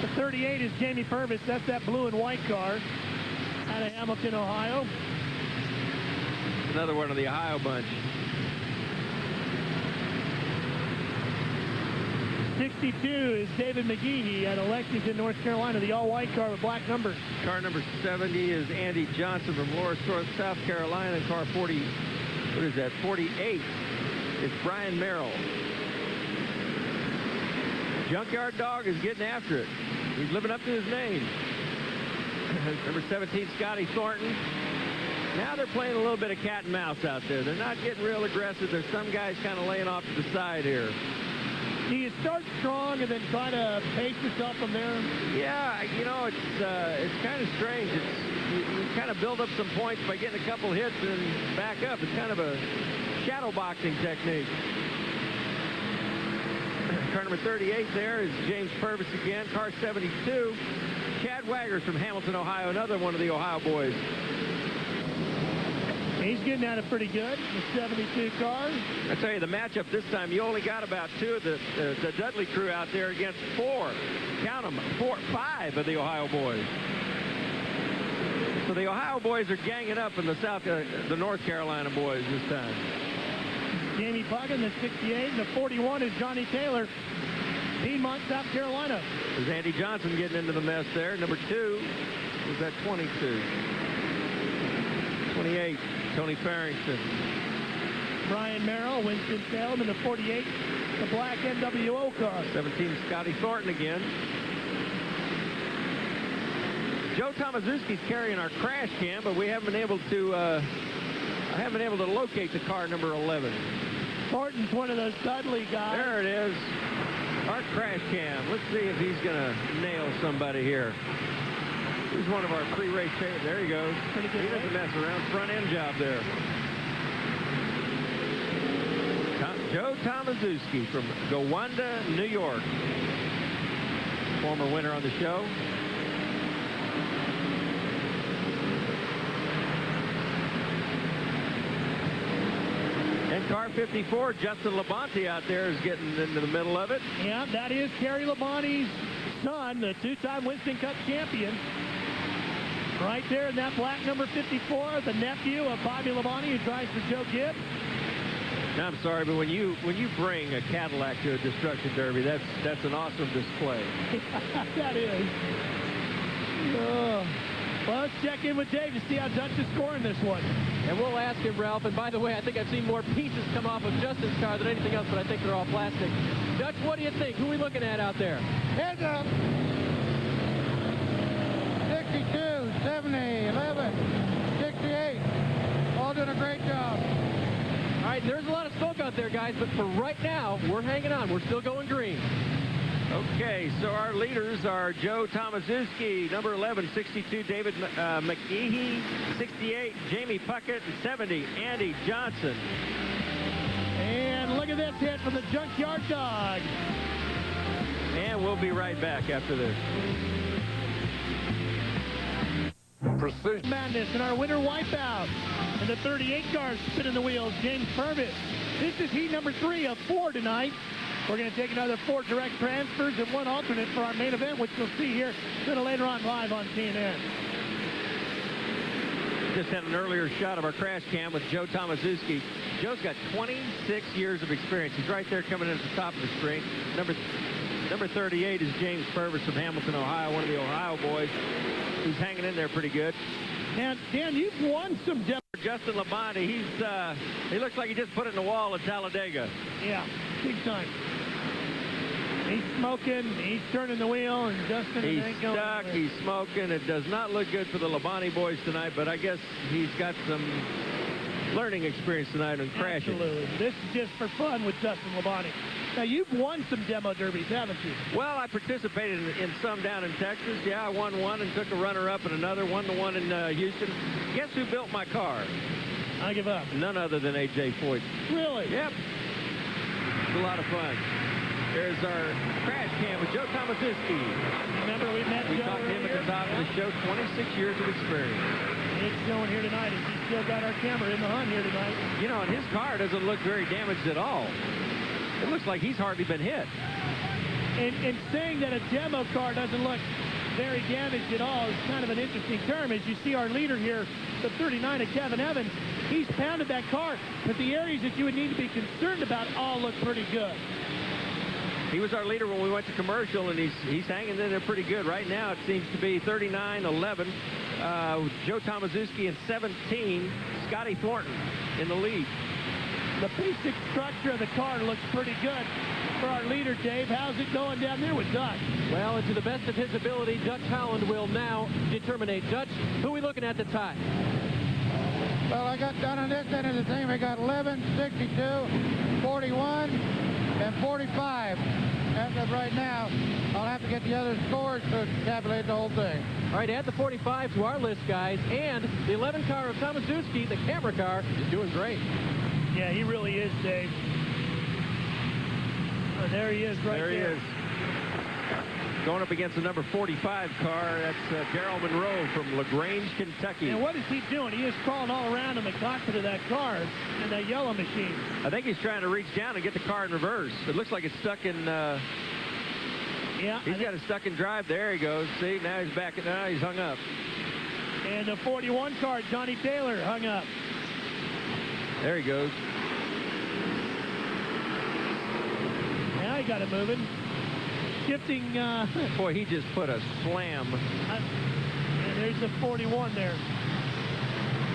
The 38 is Jamie Purvis. That's that blue and white car out of Hamilton, Ohio. Another one of the Ohio bunch. 62 is David McGehee at Lexington, North Carolina, the all-white car with black numbers. Car number 70 is Andy Johnson from Lawrence, South Carolina. And car 40, what is that, 48 is Brian Merrill. Junkyard Dog is getting after it. He's living up to his name. Number 17, Scotty Thornton. Now they're playing a little bit of cat and mouse out there. They're not getting real aggressive. There's some guys kind of laying off to the side here. Do you start strong and then try to pace yourself from there? Yeah, you know, it's kind of strange. You kind of build up some points by getting a couple hits and back up. It's kind of a shadow boxing technique. Car number 38 there is James Purvis again. Car 72, Chad Waggers from Hamilton, Ohio, another one of the Ohio boys. He's He's getting at it pretty good. The 72 car. I tell you, the matchup this time, you only got about 2 of the Dudley crew out there against 4. Count them, 5 of the Ohio boys. So the Ohio boys are ganging up in the North Carolina boys this time. Jamie Puckett, the 68. The 41 is Johnny Taylor, Piedmont, South Carolina. There's Andy Johnson getting into the mess there. Number 2 was that 22. 28, Tony Farrington. Brian Merrill, Winston Salem in the 48, the black NWO car. 17, Scotty Thornton again. Joe Tomaszewski's carrying our crash cam, but we haven't been able to locate the car number 11. Thornton's one of those Dudley guys. There it is. Our crash cam. Let's see if he's going to nail somebody here. He's one of our pre-race favorites. There he goes. Pretty good. He doesn't mess around. Front end job there. Joe Tomaszewski from Gowanda, New York. Former winner on the show. And car 54, Justin Labonte out there is getting into the middle of it. Yeah, that is Kerry Labonte's son, the 2-time Winston Cup champion. Right there in that black number 54, the nephew of Bobby Labonte, who drives for Joe Gibbs. Now, I'm sorry, but when you bring a Cadillac to a destruction derby, that's an awesome display. That is. Well, let's check in with Dave to see how Dutch is scoring this one. And we'll ask him, Ralph. And by the way, I think I've seen more pieces come off of Justin's car than anything else, but I think they're all plastic. Dutch, what do you think? Who are we looking at out there? Heads up. 62, 70, 11, 68. All doing a great job. All right, there's a lot of smoke out there, guys, but for right now, we're hanging on. We're still going green. Okay, so our leaders are Joe Tomaszewski, number 11, 62, David McGehee, 68, Jamie Puckett, and 70, Andy Johnson. And look at this hit from the Junkyard Dog. And we'll be right back after this. Precision Madness in our winter Wipeout. And the 38 cars spinning the wheels, James Purvis. This is heat number 3 of 4 tonight. We're going to take another 4 direct transfers and 1 alternate for our main event, which you'll see here a little later on live on TNN. Just had an earlier shot of our crash cam with Joe Tomaszewski. Joe's got 26 years of experience. He's right there coming in at the top of the screen. Number 38 is James Purvis from Hamilton, Ohio, one of the Ohio boys who's hanging in there pretty good. And Dan, you've won some Justin Labonte, he looks like he just put it in the wall at Talladega. Yeah, big time. He's smoking, he's turning the wheel, and Justin he's stuck, he's smoking. It does not look good for the Labonte boys tonight, but I guess he's got some learning experience tonight on crashing. Absolutely. This is just for fun with Justin Labonte. Now, you've won some demo derbies, haven't you? Well, I participated in some down in Texas. Yeah, I won one and took a runner-up in another. Won the one in Houston. Guess who built my car? I give up. None other than A.J. Foyt. Really? Yep. It's a lot of fun. There's our crash cam with Joe Tomaszewski. Remember, we met Joe talked to him at the top of the show. 26 years of experience. It's showing here tonight. He's still got our camera in the hunt here tonight. You know, and his car doesn't look very damaged at all. It looks like he's hardly been hit. And saying that a demo car doesn't look very damaged at all is kind of an interesting term. As you see our leader here, the 39 of Kevin Evans, he's pounded that car, but the areas that you would need to be concerned about all look pretty good. He was our leader when we went to commercial, and he's hanging in there pretty good. Right now, it seems to be 39, 11, Joe Tomaszewski, and 17, Scotty Thornton in the lead. The basic structure of the car looks pretty good for our leader, Dave. How's it going down there with Dutch? Well, and to the best of his ability, Dutch Holland will now determine. Dutch, who are we looking at the tie? Well, I got down on this end of the team. I got 11, 62, 41, and 45. As of right now, I'll have to get the other scores to tabulate the whole thing. All right, add the 45 to our list, guys, and the 11 car of Tomaszewski, the camera car, is doing great. Yeah, he really is, Dave. Oh, there he is right there. There he is. going up against the number 45 car. That's Daryl Monroe from LaGrange, Kentucky. And what is he doing? He is crawling all around in the cockpit of that car in that yellow machine. I think he's trying to reach down and get the car in reverse. It looks like it's stuck in... yeah. He's got it stuck in drive. There he goes. See, now he's back. Now he's hung up. And the 41 car, Johnny Taylor, hung up. There he goes. Now he got it moving. Shifting. Boy, he just put a slam. And there's the 41 there.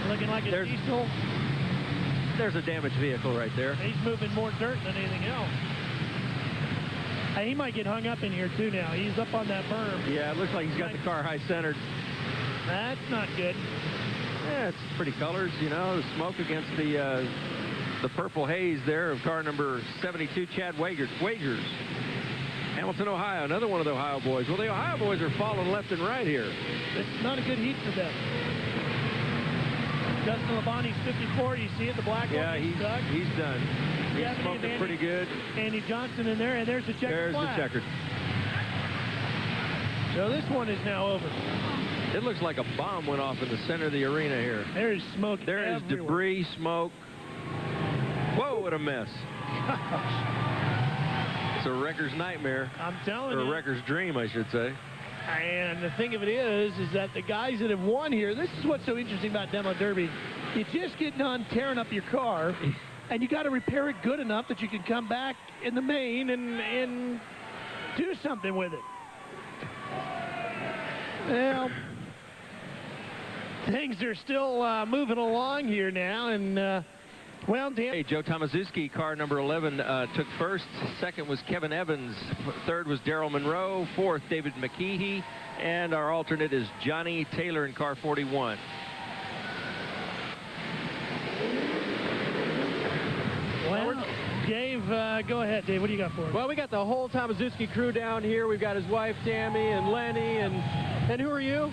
Looking like a diesel. There's a damaged vehicle right there. He's moving more dirt than anything else. Hey, he might get hung up in here, too, now. He's up on that berm. Yeah, it looks like he's got the car high-centered. That's not good. Yeah, it's pretty colors, you know, the smoke against the purple haze there of car number 72, Chad Wagers. Hamilton, Ohio, another one of the Ohio boys. Well, the Ohio boys are falling left and right here. It's not a good heat for them. Justin Labonte's 54. You see it, the black one. Yeah, he's done. He's smoking pretty good. Andy Johnson in there, and there's the checkered flag. There's the checkered. So this one is now over. It looks like a bomb went off in the center of the arena here. There is smoke There is everywhere. debris, smoke. Whoa, what a mess. It's a wrecker's nightmare. I'm telling you. Or a wrecker's dream, I should say. And the thing of it is that the guys that have won here, this is what's so interesting about Demo Derby. You just get done tearing up your car, and you got to repair it good enough that you can come back in the main and do something with it. Well, things are still moving along here now, and well, Dan. Hey, Joe Tomaszewski, car number 11, took first. Second was Kevin Evans. Third was Daryl Monroe. Fourth, David McKeehee. And our alternate is Johnny Taylor in car 41. Well, Dave, go ahead, Dave. What do you got for us? Well, we got the whole Tomaszewski crew down here. We've got his wife, Tammy, and Lenny, and who are you?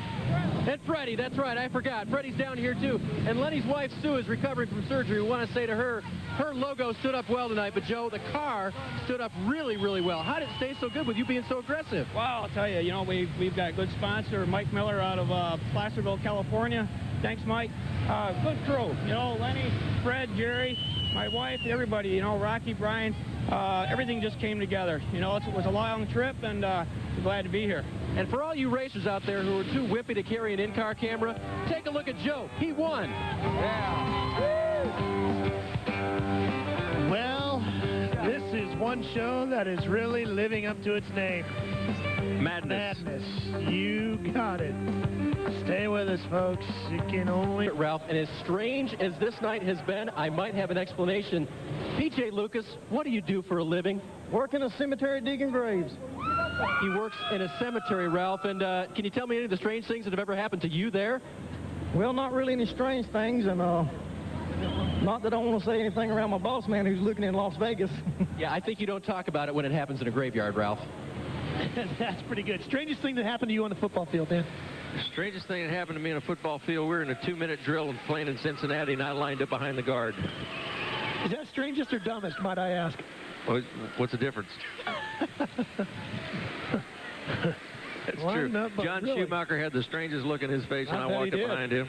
And Freddie, that's right, I forgot. Freddie's down here, too. And Lenny's wife, Sue, is recovering from surgery. We want to say to her, her logo stood up well tonight, but, Joe, the car stood up really, really well. How did it stay so good with you being so aggressive? Well, I'll tell you, you know, we've got a good sponsor, Mike Miller out of Placerville, California. Thanks, Mike. Good crew. You know, Lenny, Fred, Jerry, my wife, everybody, you know, Rocky, Brian, everything just came together. You know, it was a long trip, and we're glad to be here. And for all you racers out there who are too whippy to carry an in-car camera, take a look at Joe. He won. Yeah. Well, this is one show that is really living up to its name. Madness. You got it. Stay with us, folks. You can only... Ralph, and as strange as this night has been, I might have an explanation. P.J. Lucas, what do you do for a living? Work in a cemetery digging graves. He works in a cemetery, Ralph, and can you tell me any of the strange things that have ever happened to you there? Well, not really any strange things, and not that I want to say anything around my boss man who's looking in Las Vegas. Yeah, I think you don't talk about it when it happens in a graveyard, Ralph. That's pretty good. Strangest thing that happened to you on the football field, man? The strangest thing that happened to me on a football field, we were in a 2-minute drill playing in Cincinnati, and I lined up behind the guard. Is that strangest or dumbest, might I ask? What's the difference? That's true. John Schumacher had the strangest look in his face when I walked up behind him.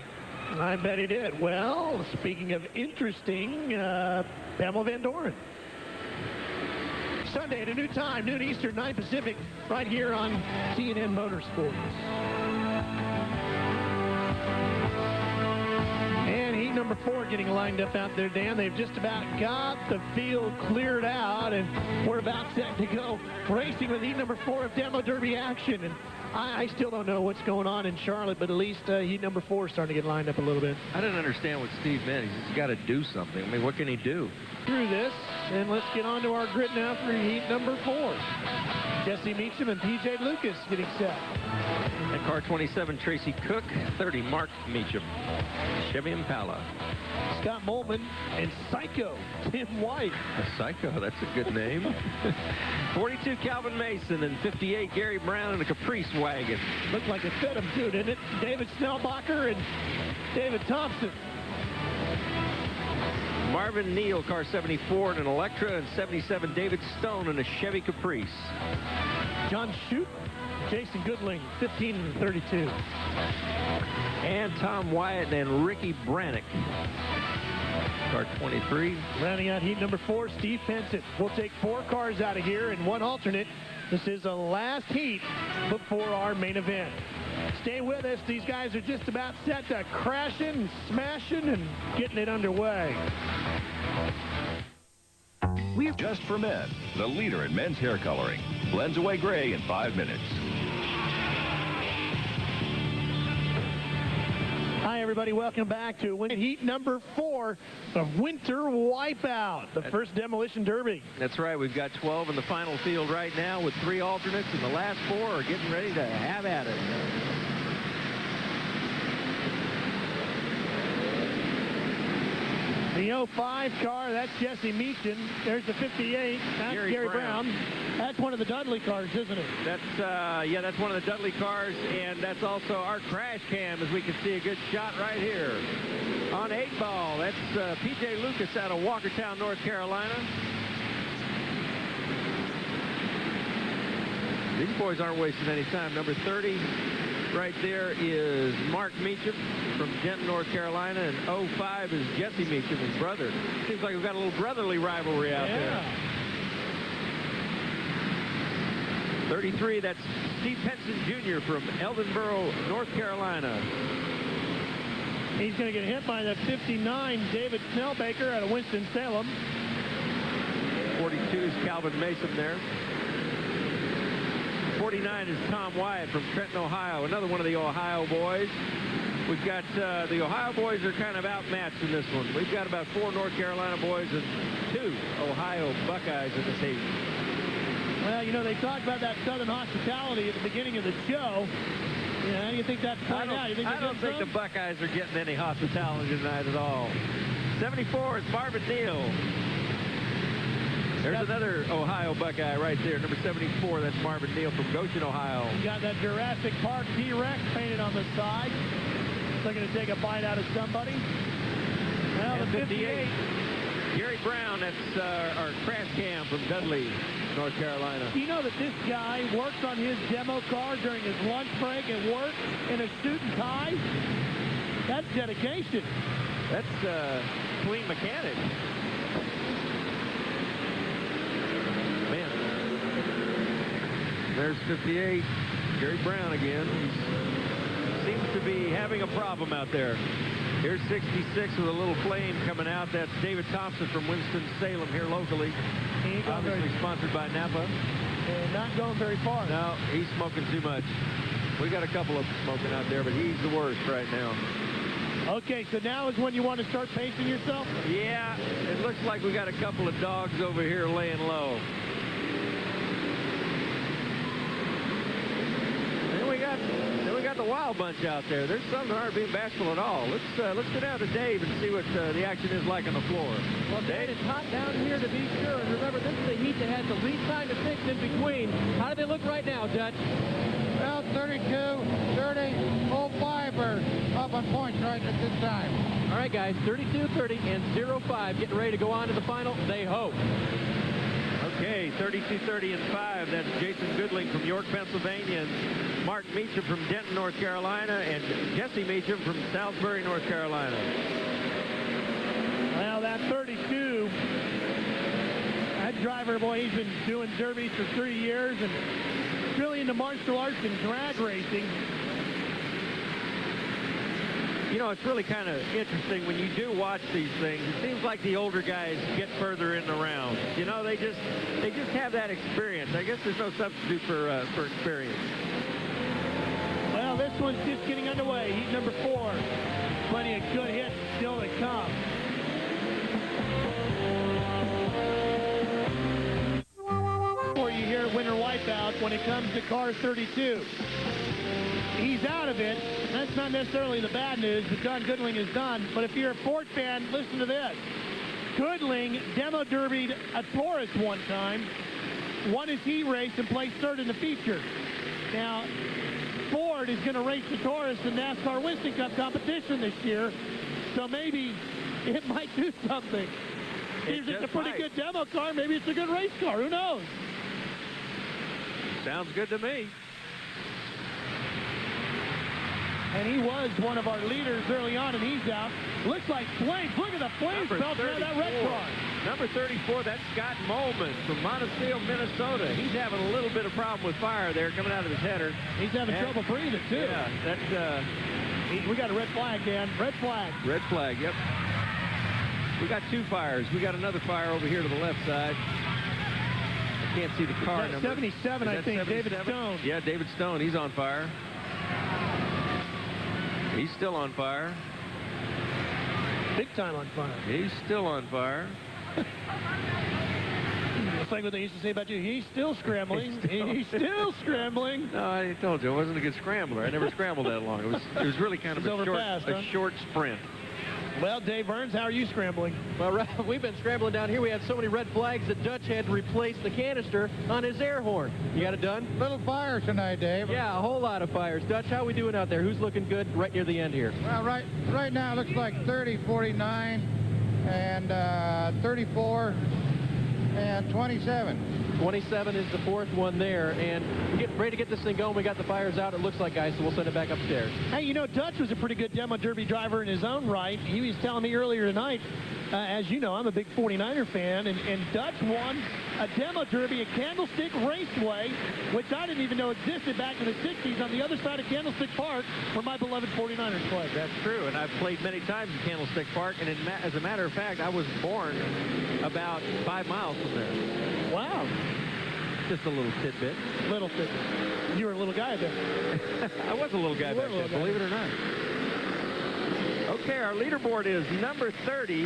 I bet he did. Well, speaking of interesting, Pamela Van Doren. Sunday at a new time, noon Eastern, 9 Pacific, right here on TNN Motorsports. And heat number 4 getting lined up out there, Dan. They've just about got the field cleared out, and we're about set to go racing with heat number 4 of Demo Derby action. And I still don't know what's going on in Charlotte, but at least heat number 4 is starting to get lined up a little bit. I didn't understand what Steve meant. He's got to do something. I mean, what can he do? Through this, and let's get on to our grid now for heat number 4. Jesse Meacham and P.J. Lucas getting set. And car 27, Tracy Cook. 30, Mark Meacham. Chevy Impala. Scott Molman and Psycho Tim White. Psycho, that's a good name. 42, Calvin Mason, and 58, Gary Brown in a Caprice wagon. Looked like it fed him too, didn't it? David Snellbacher and David Thompson. Marvin Neal, car 74 in an Electra, and 77, David Stone in a Chevy Caprice. John Shute, Jason Goodling, 15 and 32. And Tom Wyatt and Ricky Brannick. Car 23. Rounding out heat number 4, Steve Penson. We'll take 4 cars out of here and 1 alternate. This is the last heat before our main event. Stay with us. These guys are just about set to crashing, smashing, and getting it underway. We're Just for Men, the leader in men's hair coloring. Blends away gray in 5 minutes. Hi, everybody. Welcome back to heat number 4 of Winter Wipeout, the first Demolition Derby. That's right. We've got 12 in the final field right now with 3 alternates, and the last 4 are getting ready to have at it. The 05 car, that's Jesse Meacham. There's the 58. That's Gary Brown. That's one of the Dudley cars, isn't it? That's, yeah, that's one of the Dudley cars, and that's also our crash cam, as we can see a good shot right here. On 8-ball, that's P.J. Lucas out of Walkertown, North Carolina. These boys aren't wasting any time. Number 30 right there is Mark Meacham from Denton, North Carolina, and 05 is Jesse Meacham, his brother. Seems like we've got a little brotherly rivalry out there. 33, that's Steve Penson Jr. from Eldonboro, North Carolina. He's going to get hit by the 59, David Snellbaker out of Winston, Salem. 42 is Calvin Mason there. 49 is Tom Wyatt from Trenton, Ohio, another one of the Ohio boys. We've got the Ohio boys are kind of outmatched in this one. We've got about 4 North Carolina boys and 2 Ohio Buckeyes in this heat. Well, you know, they talked about that Southern hospitality at the beginning of the show. Yeah, how do you think that's playing out? I don't think the Buckeyes are getting any hospitality tonight at all. 74 is Marvin Neal. There's another Ohio Buckeye right there, number 74. That's Marvin Neal from Goshen, Ohio. You got that Jurassic Park T-Rex painted on the side. Looking to take a bite out of somebody. Well, and the 58. Gary Brown, that's our crash cam from Dudley, North Carolina. Do you know that this guy works on his demo car during his lunch break at work in a suit and tie? That's dedication. That's clean mechanic. Man. There's 58. Gary Brown again. He seems to be having a problem out there. Here's 66 with a little flame coming out. That's David Thompson from Winston-Salem here locally. Obviously sponsored by Napa. And not going very far. No, he's smoking too much. We got a couple of smoking out there, but he's the worst right now. Okay, so now is when you want to start pacing yourself? Yeah, it looks like we got a couple of dogs over here laying low. Then we got the wild bunch out there. There's some that aren't being bashful at all. Let's go down to Dave and see what the action is like on the floor. Well, Dave, it's hot down here to be sure. And remember, this is the heat that has the least time to fix in between. How do they look right now, Dutch? Well, 32, 30, 05 are up on points right at this time. All right, guys, 32, 30, and 05 getting ready to go on to the final, they hope. Okay, 32, 30, and 5. That's Jason Goodling from York, Pennsylvania, and Mark Meacham from Denton, North Carolina, and Jesse Meacham from Salisbury, North Carolina. Well, that 32, that driver, boy, he's been doing derbies for 3 years and really into martial arts and drag racing. You know, it's really kind of interesting when you do watch these things. It seems like the older guys get further in the round. You know, they just have that experience. I guess there's no substitute for experience. Well, this one's just getting underway. Heat number 4. Plenty of good hits still to come. Before you hear Winter Wipeout when it comes to car 32. He's out of it. That's not necessarily the bad news that John Goodling is done. But if you're a Ford fan, listen to this. Goodling demo derbied a Taurus one time, won his heat race, and placed 3rd in the feature. Now, Ford is going to race the Taurus in NASCAR Winston Cup competition this year, so maybe it might do something. Seems it's a pretty good demo car. Maybe it's a good race car. Who knows? Sounds good to me. And he was one of our leaders early on, and he's out. Looks like flames. Look at the flames belching out of that red car. Number 34, that's Scott Molman from Montecito, Minnesota. He's having a little bit of problem with fire there coming out of his header. He's having trouble breathing, too. Yeah, that's... we got a red flag, Dan. Red flag. Red flag, yep. We got 2 fires. We got another fire over here to the left side. I can't see the car number. 77, I think. 77? David Stone. Yeah, David Stone. He's on fire. He's still on fire. Big time on fire. He's still on fire. It's like what they used to say about you. He's still scrambling. He's still scrambling. No, I told you I wasn't a good scrambler. I never scrambled that long. It was really kind of a short sprint. Well, Dave Burns, how are you scrambling? Well, we've been scrambling down here. We had so many red flags that Dutch had to replace the canister on his air horn. You got it done? Little fire tonight, Dave. Yeah, a whole lot of fires. Dutch, how are we doing out there? Who's looking good right near the end here? Well, right now it looks like 30, 49, and 34, and 27. 27 is the 4th one there, and we're getting ready to get this thing going. We got the fires out, it looks like, guys, so we'll send it back upstairs. Hey, you know, Dutch was a pretty good demo derby driver in his own right. He was telling me earlier tonight, as you know, I'm a big 49er fan, and Dutch won a demo derby at Candlestick Raceway, which I didn't even know existed back in the 60s on the other side of Candlestick Park, where my beloved 49ers play. That's true, and I've played many times at Candlestick Park, and as a matter of fact, I was born about 5 miles from there. Wow. Just a little tidbit. Little tidbit. You were a little guy there. I was a little guy back then, believe it or not. Okay, our leaderboard is number 30.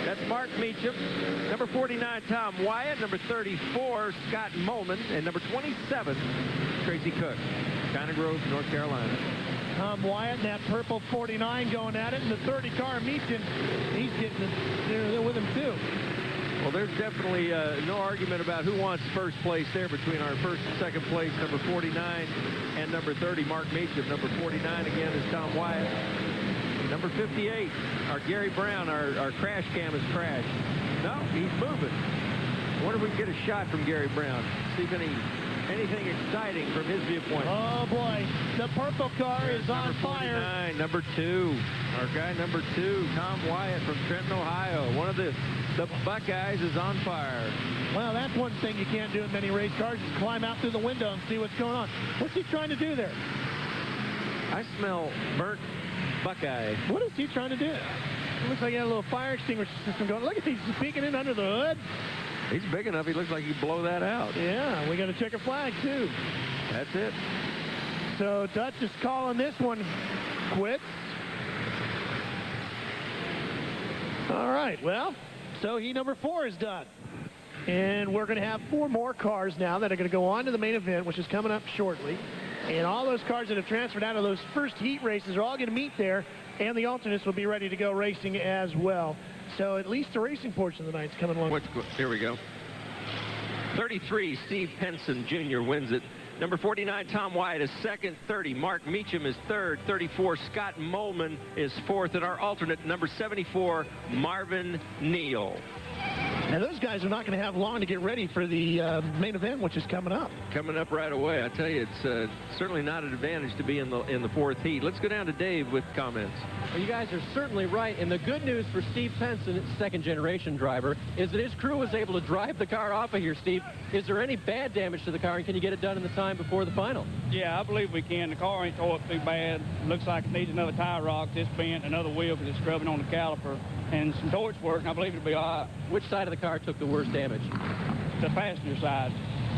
That's Mark Meacham. Number 49, Tom Wyatt. Number 34, Scott Molman. And number 27, Tracy Cook, China Grove, North Carolina. Tom Wyatt and that purple 49 going at it. And the 30 car, Meacham, he's getting there with him, too. Well, there's definitely no argument about who wants first place there between our first and second place, number 49 and number 30, Mark Meacham. Number 49 again is Tom Wyatt. Number 58, our Gary Brown, our crash cam is crashed. No, he's moving. I wonder if we can get a shot from Gary Brown. See if anything exciting from his viewpoint. Oh, boy. The purple car is on fire. 49, number 2. Our guy number 2, Tom Wyatt from Trenton, Ohio. One of the Buckeyes is on fire. Well, that's one thing you can't do in many race cars is climb out through the window and see what's going on. What's he trying to do there? I smell burnt Buckeye. What is he trying to do? It looks like he had a little fire extinguisher system going. Look at he's peeking in under the hood. He's big enough. He looks like he could blow that out. Yeah, we got a checker flag, too. That's it. So Dutch is calling this one quits. All right, well, so number 4 is done. And we're going to have 4 more cars now that are going to go on to the main event, which is coming up shortly. And all those cars that have transferred out of those first heat races are all going to meet there, and the alternates will be ready to go racing as well. So at least the racing portion of the night's coming along. Here we go. 33, Steve Henson Jr. wins it. Number 49, Tom Wyatt is second. 30, Mark Meacham is third. 34, Scott Molman is fourth. And our alternate, number 74, Marvin Neal. Now, those guys are not going to have long to get ready for the main event, which is coming up. Coming up right away. I tell you, it's certainly not an advantage to be in the fourth heat. Let's go down to Dave with comments. Well, you guys are certainly right. And the good news for Steve Penson, second-generation driver, is that his crew was able to drive the car off of here, Steve. Is there any bad damage to the car, and can you get it done in the time before the final? Yeah, I believe we can. The car ain't tore up too bad. Looks like it needs another tire rock, this bent, another wheel because it's scrubbing on the caliper, and some torch work, and I believe it'll be all right. Which side of the car took the worst damage? The passenger side.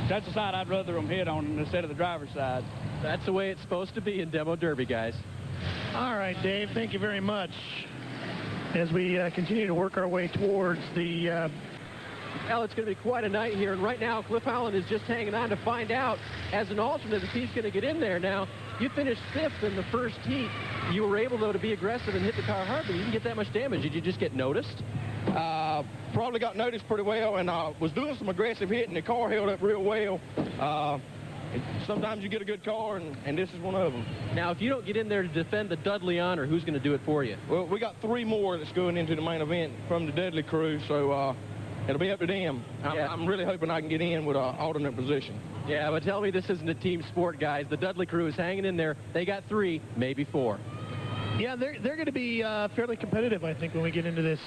That's the side I'd rather them hit on instead of the driver's side. That's the way it's supposed to be in Demo Derby, guys. All right, Dave, thank you very much. As we continue to work our way towards the... Well, it's going to be quite a night here, and right now Cliff Howland is just hanging on to find out as an alternate if he's going to get in there. Now, you finished 5th in the first heat. You were able, though, to be aggressive and hit the car hard, but you didn't get that much damage. Did you just get noticed? Probably got noticed pretty well, and was doing some aggressive hitting. The car held up real well. Sometimes you get a good car, and this is one of them. Now, if you don't get in there to defend the Dudley honor, who's going to do it for you? Well, we got 3 more that's going into the main event from the Dudley crew, so it'll be up to them. I'm really hoping I can get in with an alternate position. Yeah, but tell me this isn't a team sport, guys. The Dudley crew is hanging in there. They got 3, maybe 4. Yeah, they're going to be fairly competitive, I think, when we get into this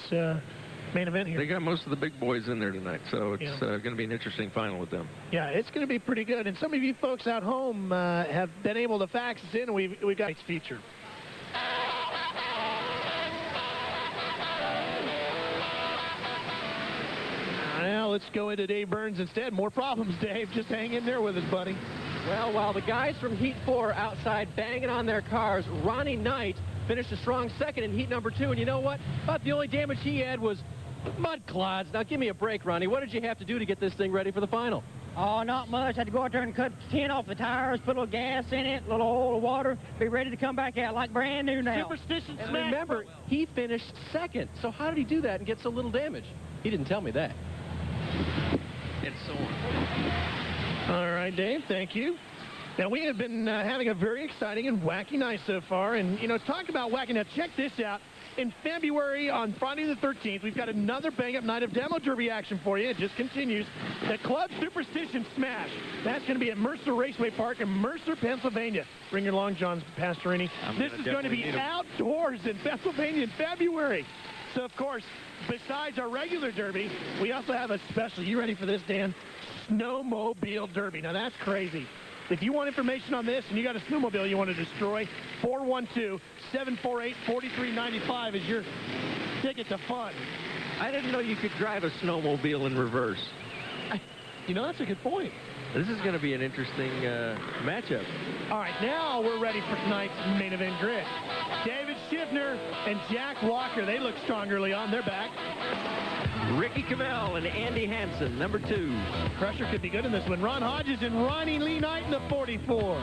main event here. They got most of the big boys in there tonight, so it's going to be an interesting final with them. Yeah, it's going to be pretty good. And some of you folks out home have been able to fax us in, and we've got tonight's feature. Well, let's go into Dave Burns instead. More problems, Dave. Just hang in there with us, buddy. Well, while the guys from Heat 4 outside banging on their cars, Ronnie Knight finished a strong second in Heat number 2. And you know what? About the only damage he had was mud clods. Now, give me a break, Ronnie. What did you have to do to get this thing ready for the final? Oh, not much. I had to go out there and cut tin off the tires, put a little gas in it, a little oil of water, be ready to come back out like brand new now. Superstition And smack. remember, he finished second. So how did he do that and get so little damage? He didn't tell me that. And so on. All right, Dave, thank you. Now, we have been having a very exciting and wacky night so far. And, you know, talk about wacky. Now, check this out. In February, on Friday the 13th, we've got another bang-up night of Demo Derby action for you. It just continues. The Club Superstition Smash. That's going to be at Mercer Raceway Park in Mercer, Pennsylvania. Bring your long johns, Pastorini. This is going to be outdoors in Pennsylvania in February. So, of course, besides our regular Derby, we also have a special. You ready for this, Dan? Snowmobile Derby. Now, that's crazy. If you want information on this and you got a snowmobile you want to destroy, 412-748-4395 is your ticket to fun. I didn't know you could drive a snowmobile in reverse. You know, that's a good point. This is going to be an interesting matchup. All right, now we're ready for tonight's main event grid. David Schiffner and Jack Walker, they look strong early on. They're back. Ricky Cavell and Andy Hansen, number 2. Crusher could be good in this one. Ron Hodges and Ronnie Lee Knight in the 44.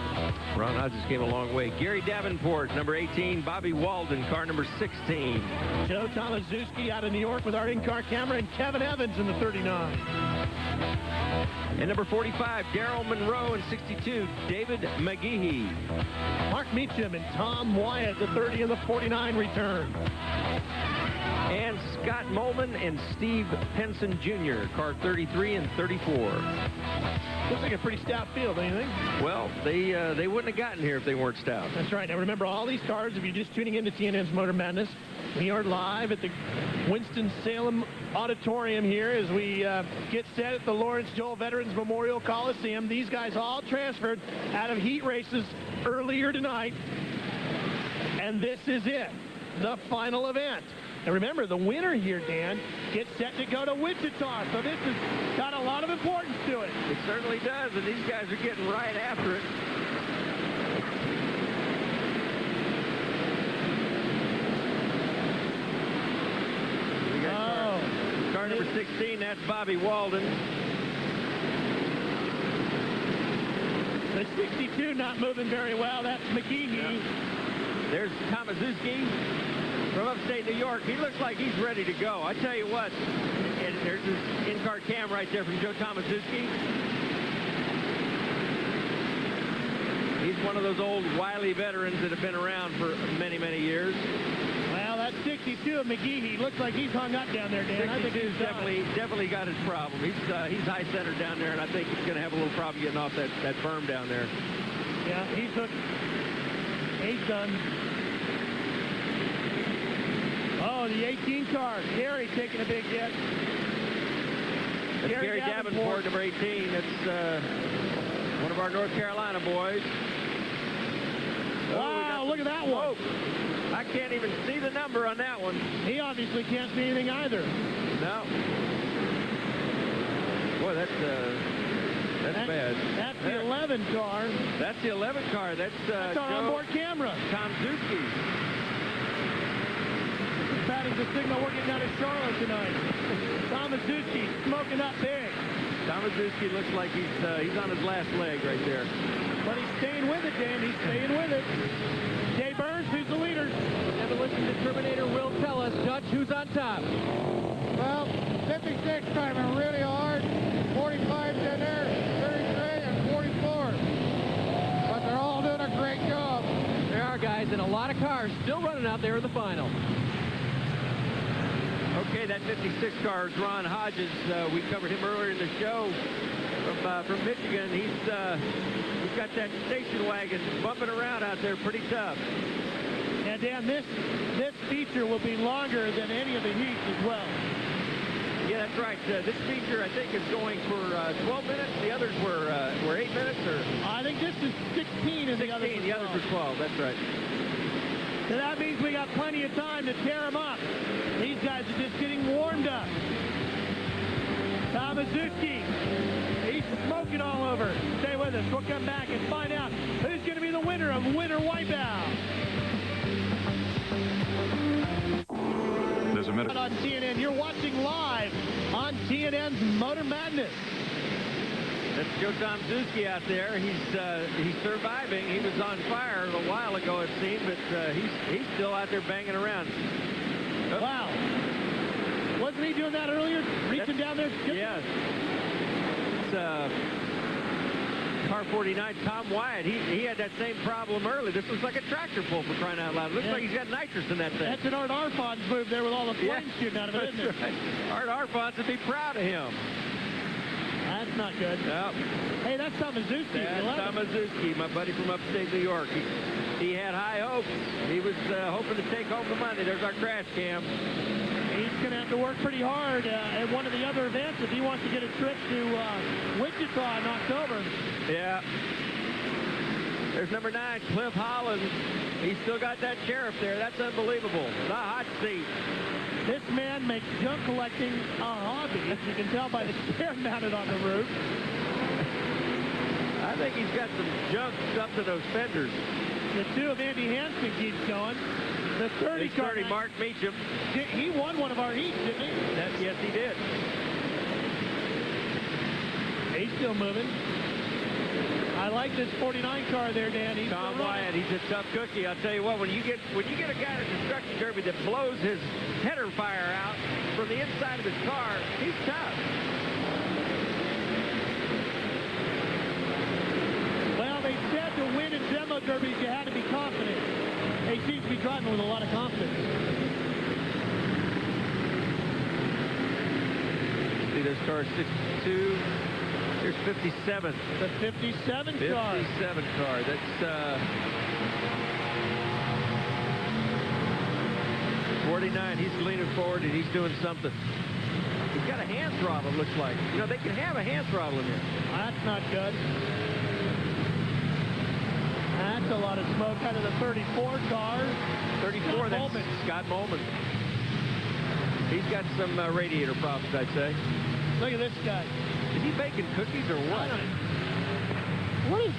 Ron Hodges came a long way. Gary Davenport, number 18. Bobby Walden, car number 16. Joe Tomaszewski out of New York with our in-car camera, and Kevin Evans in the 39. And number 45, Darryl Monroe, and 62, David McGehee. Mark Meacham and Tom Wyatt, the 30 and the 49 return. And Scott Molman and Steve Penson Jr., car 33 and 34. Looks like a pretty stout field, don't you think? Well, they wouldn't have gotten here if they weren't stout. That's right. Now remember, all these cars, if you're just tuning into TNN's Motor Madness, we are live at the Winston Salem Auditorium here as we get set at the Lawrence Joel Veterans Memorial Coliseum. These guys all transferred out of heat races earlier tonight. And this is it, the final event. And remember, the winner here, Dan, gets set to go to Wichita. So this has got a lot of importance to it. It certainly does, and these guys are getting right after it. We got car number 16, that's Bobby Walden. The 62 not moving very well. That's McGehee. There's Tomaszewski from upstate New York. He looks like he's ready to go. I tell you what, and there's his in-car cam right there from Joe Tomaszewski. He's one of those old wily veterans that have been around for many, many years. Well, that 62 of McGehee looks like he's hung up down there, Dan. I think he's definitely got his problem. He's high-centered down there, and I think he's going to have a little problem getting off that berm down there. Yeah, he's hooked. He's done. Oh, the 18 car. Gary taking a big hit. That's Gary Davenport, number 18. That's one of our North Carolina boys. Wow, look at that one. Oh, I can't even see the number on that one. He obviously can't see anything either. No. Boy, that's bad. That's the 11 car. That's the 11 car. That's our onboard camera. Tomaszewski. That is the signal we're getting out of Charlotte tonight. Tomaszewski smoking up big. Tomaszewski looks like he's on his last leg right there. But he's staying with it, Dan. He's staying with it. Dave Burns, who's the leader? Demolition the Terminator will tell us, Dutch, who's on top. Well, 56 driving really hard. 45's in there, 33 and 44. But they're all doing a great job. There are, guys, and a lot of cars still running out there in the final. Okay, that 56 car is Ron Hodges. We covered him earlier in the show. from Michigan. He's got that station wagon bumping around out there pretty tough. And Dan, this feature will be longer than any of the heats as well. Yeah, that's right. This feature, I think, is going for 12 minutes. The others were 8 minutes, or I think this is 16, and 16. The others were 12. That's right. So that means we got plenty of time to tear them up. These guys are just getting warmed up. Tomaszewski, he's smoking all over. Stay with us. We'll come back and find out who's going to be the winner of Winter Wipeout. There's a minute. On TNN, you're watching live on TNN's Motor Madness. That's Joe Tomaszewski out there. He's surviving. He was on fire a while ago, it seemed, but he's still out there banging around. Oh. Wow. Wasn't he doing that earlier? Reaching down there? Yes. It's car 49, Tom Wyatt. He had that same problem early. This looks like a tractor pull, for crying out loud. It looks like he's got nitrous in that thing. That's an Art Arfons move there with all the flames shooting out of it, isn't it? Right. Art Arfons would be proud of him. That's not good. Yep. Hey, that's Tomaszewski. That's Tomaszewski, my buddy from upstate New York. He had high hopes. He was hoping to take home the money. There's our crash cam. He's going to have to work pretty hard at one of the other events if he wants to get a trip to Wichita in October. Yeah. There's number 9, Cliff Holland. He's still got that sheriff there. That's unbelievable. The hot seat. This man makes junk collecting a hobby, as you can tell by the chair mounted on the roof. I think he's got some junk stuff to those fenders. The 2 of Andy Hansen keeps going. The 30 car, Mark Meacham. He won one of our heats, didn't he? Yes, he did. He's still moving. I like this 49 car there, Dan. He's Tom Wyatt, he's a tough cookie. I'll tell you what, when you get a guy in a construction derby that blows his header fire out from the inside of his car, he's tough. Well, they said to win in demo derbies, you had to be confident. He seems to be driving with a lot of confidence. See, this car is 62. Here's 57. The 57 car. 57 car. That's 49. He's leaning forward and he's doing something. He's got a hand throttle, looks like. You know, they can have a hand throttle in here. That's not good. That's a lot of smoke out of the 34 car. 34, that's Scott Molman. He's got some radiator problems, I'd say. Look at this guy. Is he baking cookies or what? What is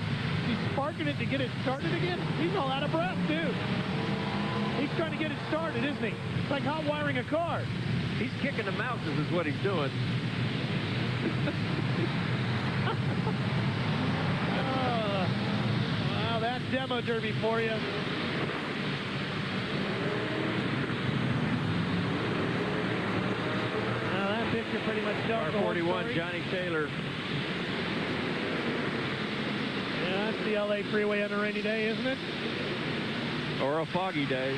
he sparking it to get it started again? He's all out of breath, too. He's trying to get it started, isn't he? It's like hot wiring a car. He's kicking the mouses is what he's doing. Well, that's demo derby for you. Now that picture pretty much tells the whole 41, story. Johnny Taylor. Yeah, that's the LA freeway on a rainy day, isn't it? Or a foggy day.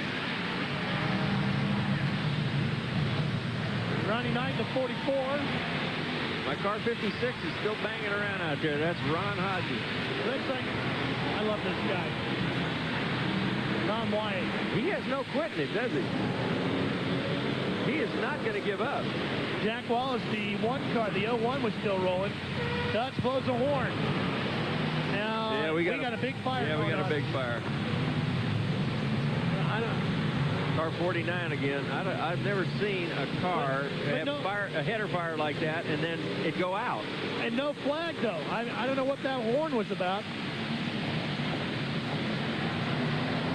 Ronnie Knight, the 44. My car 56 is still banging around out there. That's Ron Hodges. Looks like, I love this guy. Tom Wyatt. He has no quitting it, does he? He is not going to give up. Jack Wallace, the 1 car, the 01 was still rolling. Dutch blows a horn. Now, yeah, we got a big fire. Yeah, we got a big fire. Car 49 again. I've never seen a car have a header fire like that and then it go out. And no flag, though. I don't know what that horn was about.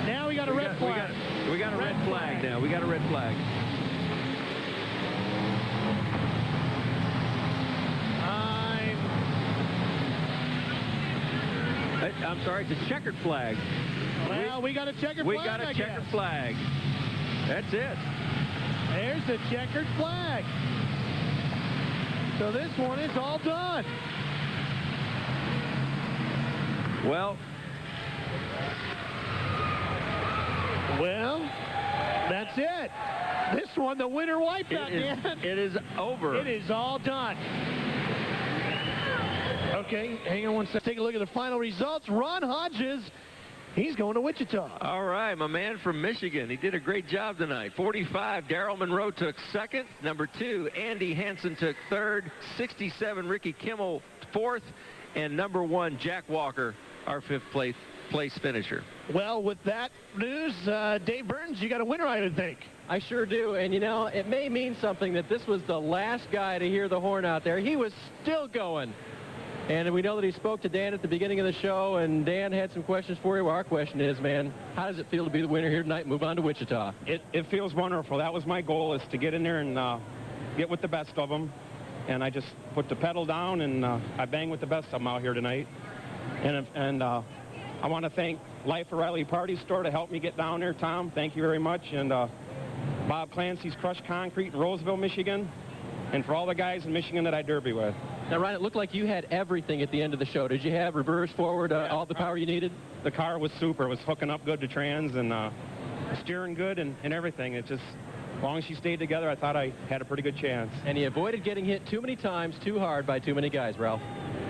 Now we got a red flag. We got a red flag now. We got a red flag. I'm sorry, it's a checkered flag. Well, we got a checkered flag. We got a checkered flag. That's it. There's the checkered flag. So this one is all done. Well, that's it. This one, the winner wipeout, Dan. It is over. It is all done. Okay, hang on one second. Take a look at the final results. Ron Hodges, he's going to Wichita. All right, my man from Michigan. He did a great job tonight. 45, Darrell Monroe took second. Number 2, Andy Hansen took third. 67, Ricky Kimmel fourth. And number 1, Jack Walker, our fifth place finisher. Well, with that news, Dave Burns, you got a winner, I would think. I sure do. And, you know, it may mean something that this was the last guy to hear the horn out there. He was still going. And we know that he spoke to Dan at the beginning of the show, and Dan had some questions for you. Well, our question is, man, how does it feel to be the winner here tonight and move on to Wichita? It feels wonderful. That was my goal, is to get in there and get with the best of them. And I just put the pedal down, and I banged with the best of them out here tonight. And I want to thank Life O'Reilly Party Store to help me get down there. Tom, thank you very much. And Bob Clancy's Crushed Concrete in Roseville, Michigan. And for all the guys in Michigan that I derby with. Now, Ryan, it looked like you had everything at the end of the show. Did you have reverse, forward, all the power you needed? The car was super. It was hooking up good to trans and steering good and everything. It just, as long as she stayed together, I thought I had a pretty good chance. And he avoided getting hit too many times, too hard by too many guys, Ralph.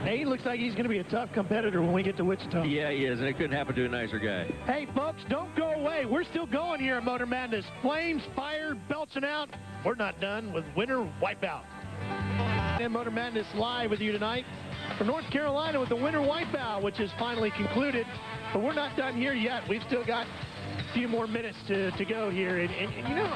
Hey, he looks like he's going to be a tough competitor when we get to Wichita. Yeah, he is, and it couldn't happen to a nicer guy. Hey, folks, don't go away. We're still going here at Motor Madness. Flames, fire, belching out. We're not done with Winter Wipeout. And Motor Madness live with you tonight from North Carolina with the Winter Wipeout, which is finally concluded. But we're not done here yet. We've still got a few more minutes to go here. And you know,